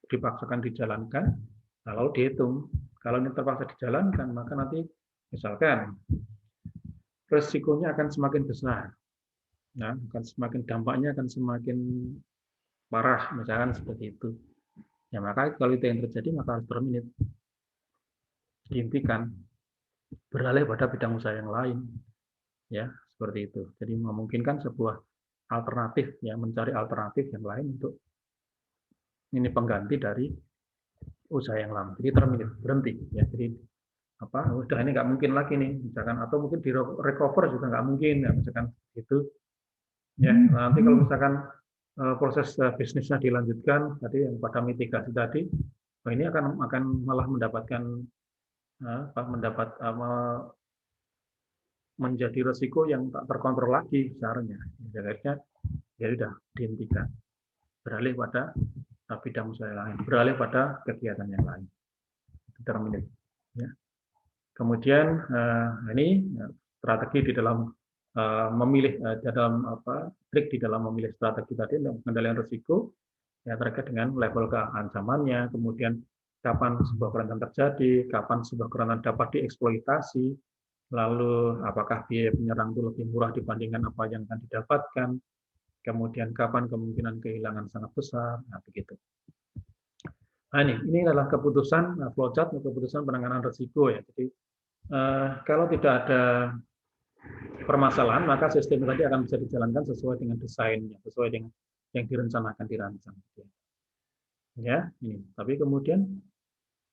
S1: dipaksakan dijalankan, lalu dihitung. Kalau ini terpaksa dijalankan, maka nanti misalkan resikonya akan semakin besar, nah, akan semakin dampaknya akan semakin parah, misalkan seperti itu. Ya maka kalau itu yang terjadi maka harus terminate, dihentikan, beralih pada bidang usaha yang lain, ya seperti itu. Jadi memungkinkan sebuah alternatif, ya mencari alternatif yang lain untuk ini pengganti dari usaha yang lama. Jadi terminate, berhenti, ya. Jadi udah ini nggak mungkin lagi nih, misalkan, atau mungkin di recover juga nggak mungkin, ya, misalkan itu. Ya, nanti kalau misalkan proses bisnisnya dilanjutkan tadi yang pada mitigasi tadi, ini akan malah mendapatkan menjadi resiko yang tak terkontrol lagi seharusnya. Akhirnya ya sudah dihentikan, beralih pada bidang usaha lain, beralih pada kegiatan yang lain, terminate. Ya. Kemudian ini strategi di dalam memilih trik di dalam memilih strategi tadi untuk pengendalian risiko, ya terkait dengan level keancamannya, kemudian kapan sebuah kerentanan terjadi, kapan sebuah kerentanan dapat dieksploitasi, lalu apakah biaya penyerang itu lebih murah dibandingkan apa yang akan didapatkan, kemudian kapan kemungkinan kehilangan sangat besar, nah begitu. Nah ini adalah keputusan flowchart, keputusan penanganan risiko, ya. Jadi kalau tidak ada permasalahan, maka sistem tadi akan bisa dijalankan sesuai dengan desainnya, sesuai dengan yang direncanakan dirancang. Ya, ini. Tapi kemudian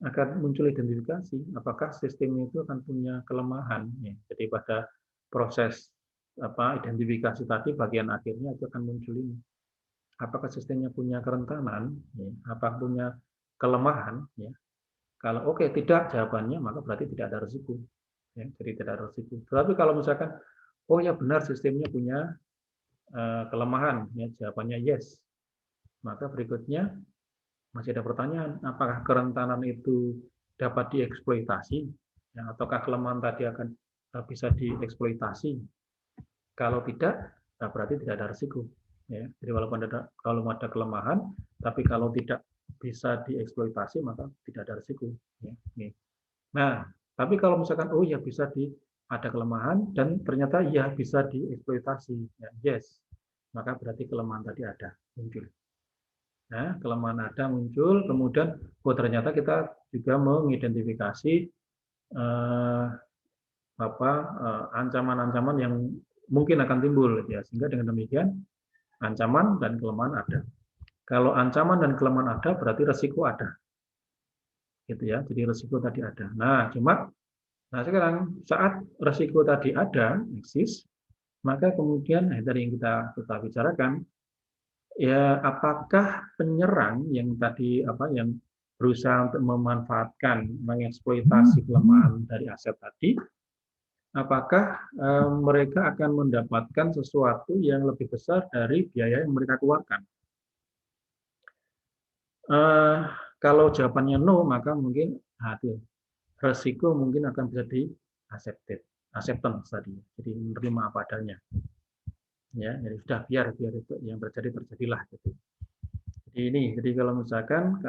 S1: akan muncul identifikasi, apakah sistem itu akan punya kelemahan. Ya. Jadi pada proses identifikasi tadi, bagian akhirnya itu akan muncul ini. Apakah sistemnya punya kerentanan, ya. Apakah punya kelemahan, ya. Kalau oke, tidak jawabannya, maka berarti tidak ada risiko. Ya, jadi tidak ada risiko. Tetapi kalau misalkan, oh ya benar sistemnya punya kelemahan, ya, jawabannya yes. Maka berikutnya masih ada pertanyaan, apakah kerentanan itu dapat dieksploitasi, ya, ataukah kelemahan tadi akan bisa dieksploitasi? Kalau tidak, berarti tidak ada risiko. Ya. Jadi walaupun kalau ada kelemahan, tapi kalau tidak bisa dieksploitasi, maka tidak ada risiko. Ya. Nah, tapi kalau misalkan oh ya bisa ada kelemahan dan ternyata ya bisa dieksploitasi, ya, yes, maka berarti kelemahan tadi ada muncul. Nah, kelemahan ada muncul, kemudian oh ternyata kita juga mengidentifikasi ancaman-ancaman yang mungkin akan timbul, ya, sehingga dengan demikian ancaman dan kelemahan ada. Kalau ancaman dan kelemahan ada, berarti resiko ada, gitu ya. Jadi resiko tadi ada. Nah, sekarang saat resiko tadi ada, eksis, maka kemudian dari yang kita bicarakan, ya apakah penyerang yang tadi yang berusaha untuk memanfaatkan, mengeksploitasi kelemahan dari aset tadi, apakah mereka akan mendapatkan sesuatu yang lebih besar dari biaya yang mereka keluarkan? Kalau jawabannya no, maka mungkin resiko mungkin akan bisa acceptance tadi, jadi menerima apa adanya. Ya, jadi sudah biar itu yang terjadilah gitu. Jadi kalau misalkan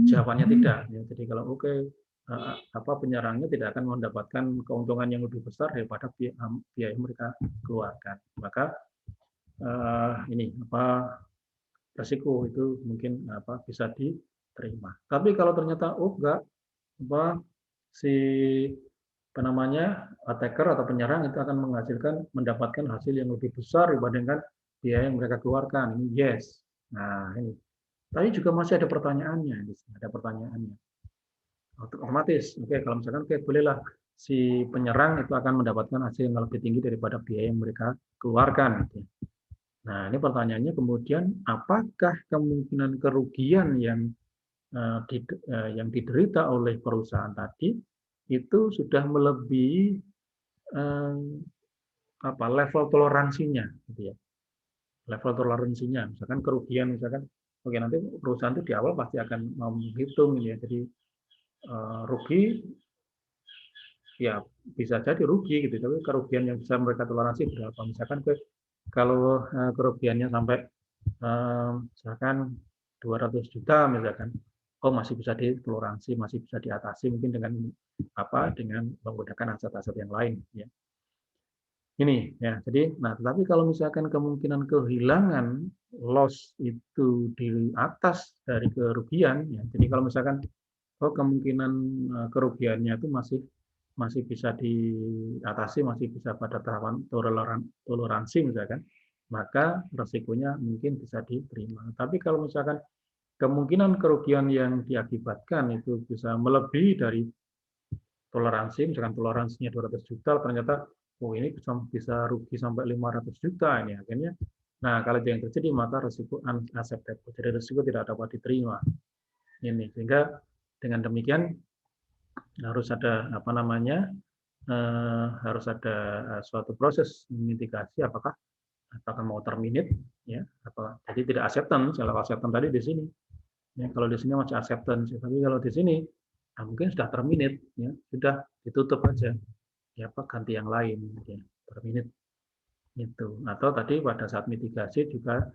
S1: jawabannya tidak, ya, jadi kalau penyerangnya tidak akan mendapatkan keuntungan yang lebih besar daripada biaya yang mereka keluarkan, maka resiko itu mungkin bisa diterima. Tapi kalau ternyata enggak, si attacker atau penyerang itu akan mendapatkan hasil yang lebih besar dibandingkan biaya yang mereka keluarkan. Ini yes. Nah, ini. Tapi juga masih ada pertanyaannya. Otomatis, kalau misalkan bolehlah si penyerang itu akan mendapatkan hasil yang lebih tinggi daripada biaya yang mereka keluarkan. Gitu. Nah, ini pertanyaannya kemudian apakah kemungkinan kerugian yang diderita oleh perusahaan tadi itu sudah melebihi level toleransinya, gitu ya. Level toleransinya, misalkan kerugian, misalkan, oke nanti perusahaan itu di awal pasti akan menghitung, ya. Jadi rugi, ya bisa jadi rugi gitu, tapi kerugian yang bisa mereka toleransi berapa? Misalkan kalau kerugiannya sampai misalkan 200 juta misalkan, oh masih bisa ditoleransi, masih bisa diatasi mungkin dengan dengan menggunakan aset-aset yang lain, ya. Ini ya, jadi tapi kalau misalkan kemungkinan kehilangan loss itu di atas dari kerugian, ya. Jadi kalau misalkan kemungkinan kerugiannya itu masih bisa diatasi, masih bisa pada tahapan toleransi misalkan, maka resikonya mungkin bisa diterima. Tapi kalau misalkan kemungkinan kerugian yang diakibatkan itu bisa melebihi dari toleransi, misalkan toleransinya 200 juta, ternyata ini bisa rugi sampai 500 juta ini akhirnya. Nah, kalau itu yang terjadi maka resiko unacceptable. Jadi resiko tidak dapat diterima. Ini sehingga dengan demikian harus ada harus ada suatu proses mitigasi apakah mau terminate, ya, jadi tidak acceptance. Kalau acceptance tadi di sini, ya, kalau di sini masih acceptance, tapi kalau di sini mungkin sudah terminate, ya, sudah ditutup aja, ya, ganti yang lain, ya, terminate itu. Atau tadi pada saat mitigasi juga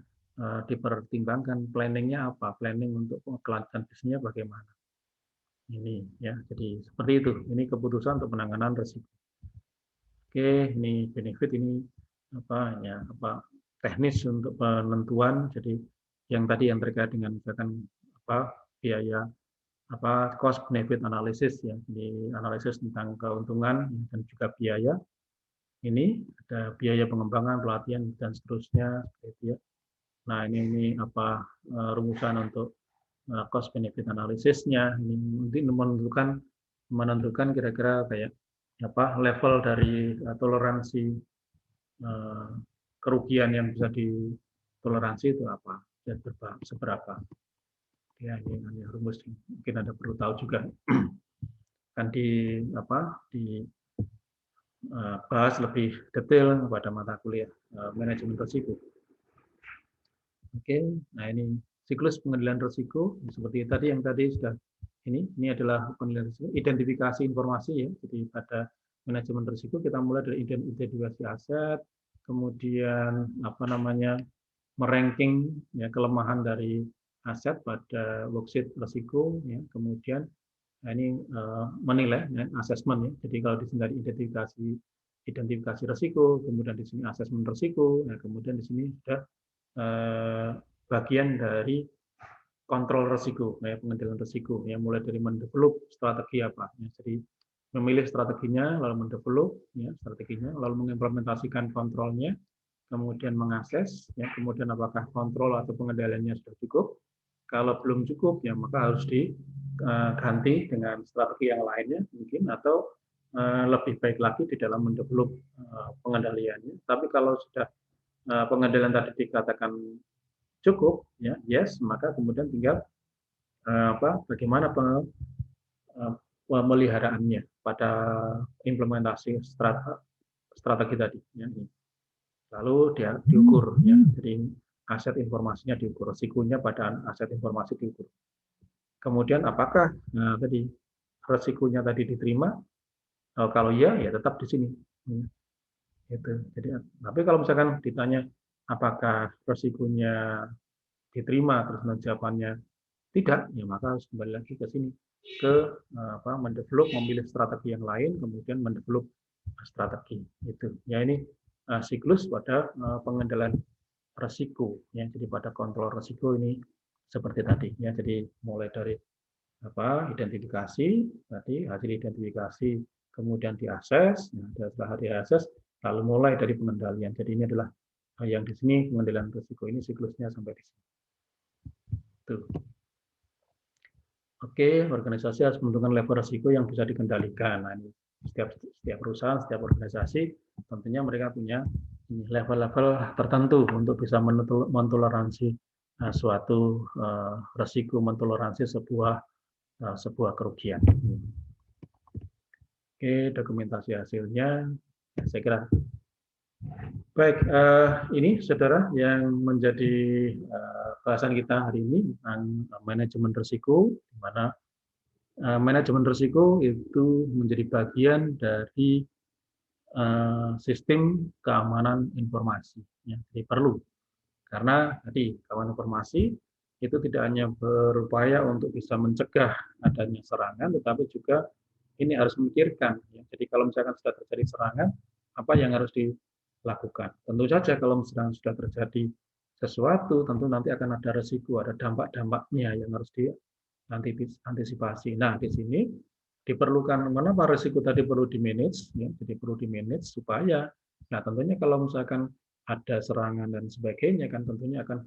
S1: dipertimbangkan planningnya apa, planning untuk kelanjutan bisnisnya bagaimana. Ini ya, jadi seperti itu. Ini keputusan untuk penanganan risiko. Oke, ini benefit, ini teknis untuk penentuan. Jadi yang tadi yang terkait dengan misalkan biaya cost benefit analysis, ya, di analisis tentang keuntungan dan juga biaya. Ini ada biaya pengembangan, pelatihan dan seterusnya, seperti ya. Nah, ini rumusan untuk cost benefit analisisnya. Ini menentukan kira-kira kayak level dari toleransi kerugian yang bisa ditoleransi itu apa, dan seberapa. Ya, ini rumus mungkin Anda perlu tahu juga. Kan bahas lebih detail pada mata kuliah manajemen risiko. Oke, nah ini siklus pengendalian risiko seperti tadi yang tadi sudah ini adalah pengendalian risiko, identifikasi informasi, ya. Jadi pada manajemen risiko kita mulai dari identifikasi aset, kemudian meranking, ya, kelemahan dari aset pada worksheet risiko, ya. Kemudian ini menilai, ya, asesmen, ya. Jadi kalau di sini dari identifikasi risiko, kemudian di sini asesmen risiko, ya, kemudian di sini sudah bagian dari kontrol risiko, ya, pengendalian risiko, ya, mulai dari mendevelop strategi apa, ya. Jadi memilih strateginya, lalu mendevelop, ya, strateginya, lalu mengimplementasikan kontrolnya, kemudian mengakses, ya, kemudian apakah kontrol atau pengendaliannya sudah cukup. Kalau belum cukup, ya maka harus diganti dengan strategi yang lainnya mungkin, atau lebih baik lagi di dalam mendevelop pengendaliannya. Tapi kalau sudah pengendalian tadi dikatakan cukup, ya, yes, maka kemudian tinggal bagaimana pemeliharaannya pada implementasi strategi tadi, ya. Lalu dia diukur, ya, jadi aset informasinya diukur, risikonya pada aset informasi diukur. Kemudian apakah tadi risikonya tadi diterima? Kalau iya, ya tetap di sini. Itu. Jadi, tapi kalau misalkan ditanya apakah risikonya diterima, terus jawabannya tidak, ya maka harus kembali lagi ke sini, ke mendevelop, memilih strategi yang lain, kemudian mendevelop strategi itu. Ya, ini siklus pada pengendalian risiko, ya. Jadi pada kontrol risiko ini seperti tadi, ya. Jadi mulai dari identifikasi tadi, hasil identifikasi, kemudian diakses, nah, setelah diakses lalu mulai dari pengendalian. Jadi ini adalah yang di sini pengendalian risiko ini siklusnya sampai di sini. Tuh. Oke, organisasi harus menentukan level risiko yang bisa dikendalikan. Nah, ini setiap perusahaan, setiap organisasi tentunya mereka punya level-level tertentu untuk bisa mentoleransi suatu resiko, mentoleransi sebuah kerugian. Oke, dokumentasi hasilnya, saya kira baik. Ini saudara yang menjadi bahasan kita hari ini tentang manajemen risiko, di mana manajemen risiko itu menjadi bagian dari sistem keamanan informasi. Ya, jadi perlu, karena tadi keamanan informasi itu tidak hanya berupaya untuk bisa mencegah adanya serangan, tetapi juga ini harus memikirkan. Ya. Jadi kalau misalkan sudah terjadi serangan, apa yang harus dilakukan? Tentu saja kalau misalkan sudah terjadi sesuatu, tentu nanti akan ada resiko, ada dampak-dampaknya yang harus diantisipasi. Nah, di sini diperlukan, mengapa risiko tadi perlu di-manage, ya, jadi perlu di-manage supaya, nah tentunya kalau misalkan ada serangan dan sebagainya, kan tentunya akan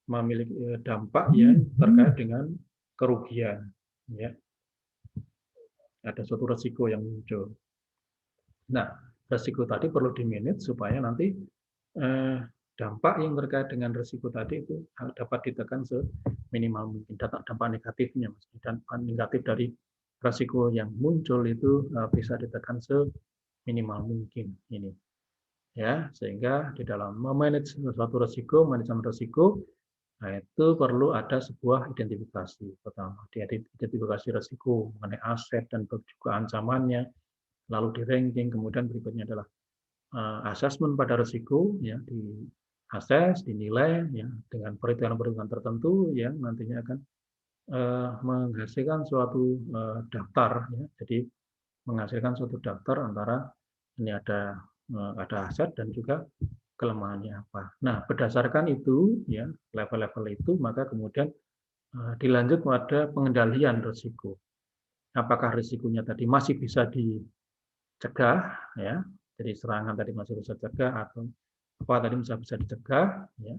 S1: memiliki dampak yang terkait dengan kerugian. Ya. Ada suatu risiko yang muncul. Nah, risiko tadi perlu di-manage supaya nanti dampak yang terkait dengan risiko tadi itu dapat ditekan seminimal mungkin. Dampak negatifnya, dampak negatif dari risiko yang muncul itu bisa ditekan seminimal mungkin ini. Ya, sehingga di dalam memanage suatu risiko, manajemen risiko, nah itu perlu ada sebuah identifikasi. Pertama, identifikasi risiko mengenai aset dan juga ancamannya, lalu di ranking, kemudian berikutnya adalah asesmen pada risiko, ya, di assess, dinilai, ya, dengan perhitungan-perhitungan tertentu yang nantinya akan menghasilkan suatu daftar, ya. Jadi menghasilkan suatu daftar antara ini ada aset dan juga kelemahannya apa. Nah, berdasarkan itu, ya, level-level itu, maka kemudian dilanjut pada pengendalian risiko. Apakah risikonya tadi masih bisa dicegah, ya, jadi serangan tadi masih bisa dicegah atau apa tadi bisa dicegah, ya,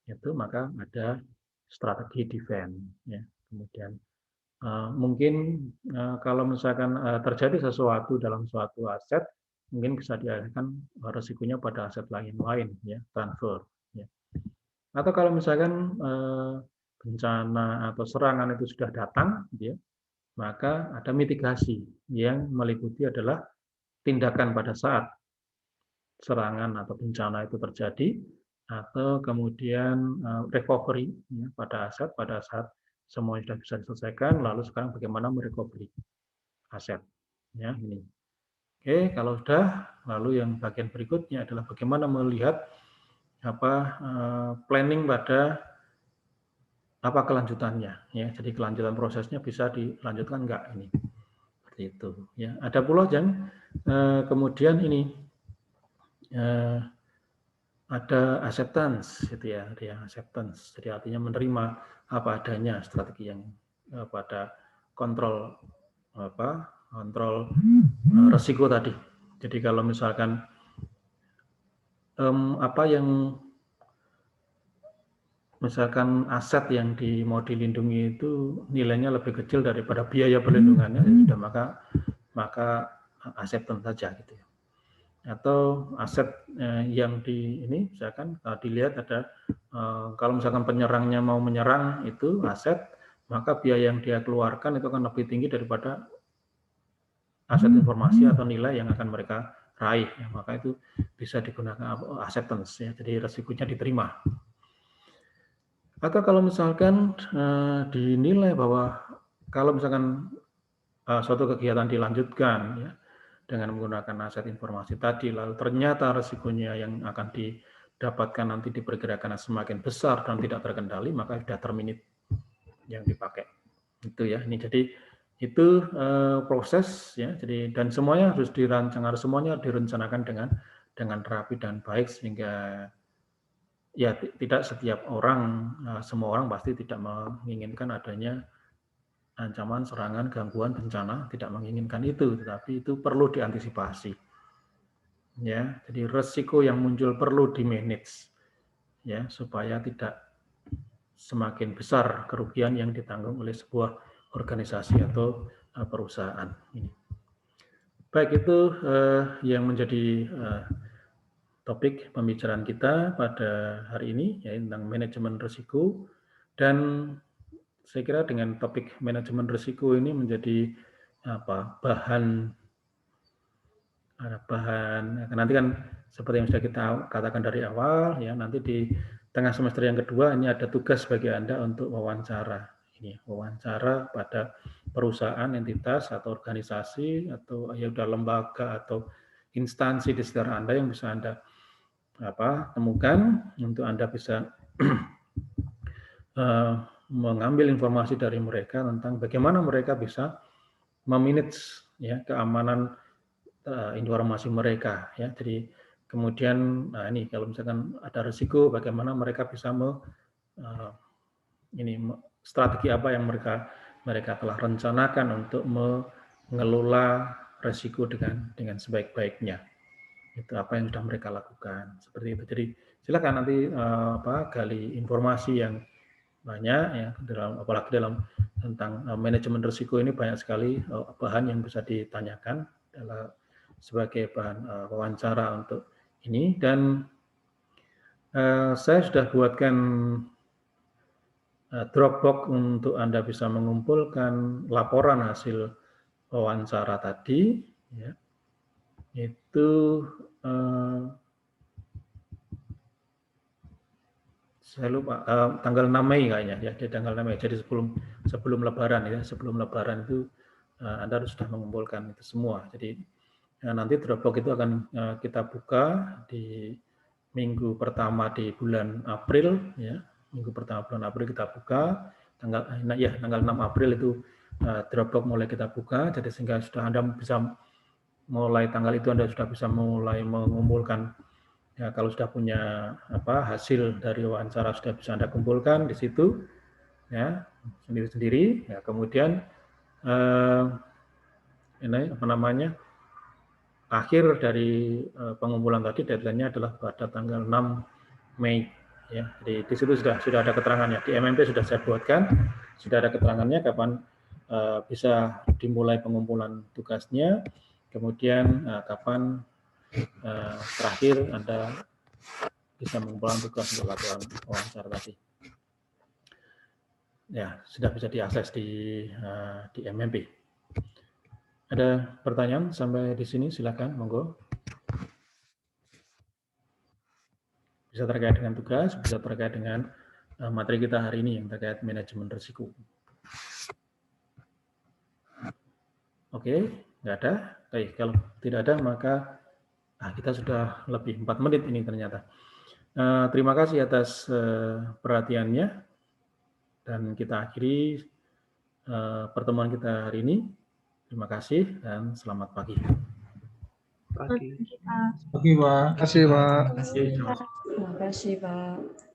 S1: itu maka ada strategi defense, ya. Kemudian mungkin kalau misalkan terjadi sesuatu dalam suatu aset, mungkin bisa dialihkan risikonya pada aset lain, ya, transfer. Ya. Atau kalau misalkan bencana atau serangan itu sudah datang, ya, maka ada mitigasi yang meliputi adalah tindakan pada saat serangan atau bencana itu terjadi, atau kemudian recovery, ya, pada saat semuanya sudah bisa diselesaikan, lalu sekarang bagaimana merecovery aset. Ya, ini. Oke, kalau sudah, lalu yang bagian berikutnya adalah bagaimana melihat planning pada apa kelanjutannya. Ya, jadi kelanjutan prosesnya bisa dilanjutkan enggak ini. Seperti itu. Ya, ada pula yang kemudian ini ada acceptance, gitu ya, acceptance. Jadi artinya menerima apa adanya, strategi yang pada kontrol resiko tadi. Jadi kalau misalkan apa yang misalkan aset yang mau dilindungi itu nilainya lebih kecil daripada biaya perlindungannya, ya sudah, maka acceptance saja gitu ya. Atau aset yang ini misalkan dilihat ada kalau misalkan penyerangnya mau menyerang itu aset, maka biaya yang dia keluarkan itu akan lebih tinggi daripada aset informasi atau nilai yang akan mereka raih, ya, maka itu bisa digunakan acceptance, ya, jadi resikonya diterima. Atau kalau misalkan dinilai bahwa kalau misalkan suatu kegiatan dilanjutkan, ya, dengan menggunakan aset informasi tadi, lalu ternyata resikonya yang akan didapatkan nanti diperkirakan semakin besar dan tidak terkendali, maka sudah terminate yang dipakai. Itu ya, ini jadi itu proses, ya, jadi dan semuanya harus dirancang, semuanya direncanakan dengan rapi dan baik, sehingga ya tidak setiap orang, semua orang pasti tidak menginginkan adanya ancaman, serangan, gangguan, bencana, tidak menginginkan itu, tetapi itu perlu diantisipasi. Ya, jadi resiko yang muncul perlu di-manage, ya, supaya tidak semakin besar kerugian yang ditanggung oleh sebuah organisasi atau perusahaan. Ini. Baik, itu yang menjadi topik pembicaraan kita pada hari ini, yaitu tentang manajemen risiko. Dan saya kira dengan topik manajemen risiko ini menjadi bahan nanti kan seperti yang sudah kita katakan dari awal, ya nanti di tengah semester yang kedua ini ada tugas bagi Anda untuk wawancara. Ini wawancara pada perusahaan, entitas atau organisasi atau ya udah lembaga atau instansi di sekitar Anda yang bisa Anda temukan untuk Anda bisa mengambil informasi dari mereka tentang bagaimana mereka bisa memanage ya keamanan informasi mereka, ya. Jadi kemudian ini kalau misalkan ada risiko, bagaimana mereka bisa strategi apa yang mereka telah rencanakan untuk mengelola risiko dengan sebaik-baiknya. Itu apa yang sudah mereka lakukan, seperti itu. Jadi silakan nanti gali informasi yang banyak ya apalagi dalam tentang manajemen risiko ini banyak sekali bahan yang bisa ditanyakan sebagai bahan wawancara untuk ini. Dan saya sudah buatkan Dropbox untuk Anda bisa mengumpulkan laporan hasil wawancara tadi, ya. Itu saya lupa tanggal 6 Mei kayaknya ya, di tanggal 6 Mei. Jadi sebelum Lebaran ya, sebelum Lebaran itu Anda harus sudah mengumpulkan itu semua. Jadi nanti Dropbox itu akan kita buka di minggu pertama di bulan April ya. Minggu pertama bulan April kita buka, tanggal 6 April itu Dropbox mulai kita buka. Jadi sehingga sudah Anda bisa mulai tanggal itu Anda sudah bisa mulai mengumpulkan. Ya, kalau sudah punya hasil dari wawancara sudah bisa Anda kumpulkan di situ, ya sendiri-sendiri. Ya, kemudian ini akhir dari pengumpulan tadi deadline-nya adalah pada tanggal 6 Mei. Ya, jadi di situ sudah ada keterangannya. Di MMP sudah saya buatkan, sudah ada keterangannya kapan bisa dimulai pengumpulan tugasnya, kemudian kapan terakhir Anda bisa mengumpulkan tugas untuk laporan wawancara tadi. Ya, sudah bisa diakses di MMP. Ada pertanyaan sampai di sini? Silakan, monggo. Bisa terkait dengan tugas, bisa terkait dengan materi kita hari ini yang terkait manajemen risiko. Oke, nggak ada. Baik, kalau tidak ada maka kita sudah lebih 4 menit ini ternyata. Terima kasih atas perhatiannya dan kita akhiri pertemuan kita hari ini. Terima kasih dan selamat pagi.
S3: Pagi.
S4: Terima kasih, Pak.
S2: Terima kasih, Pak.
S1: Terima kasih.
S4: Terima kasih, Pak.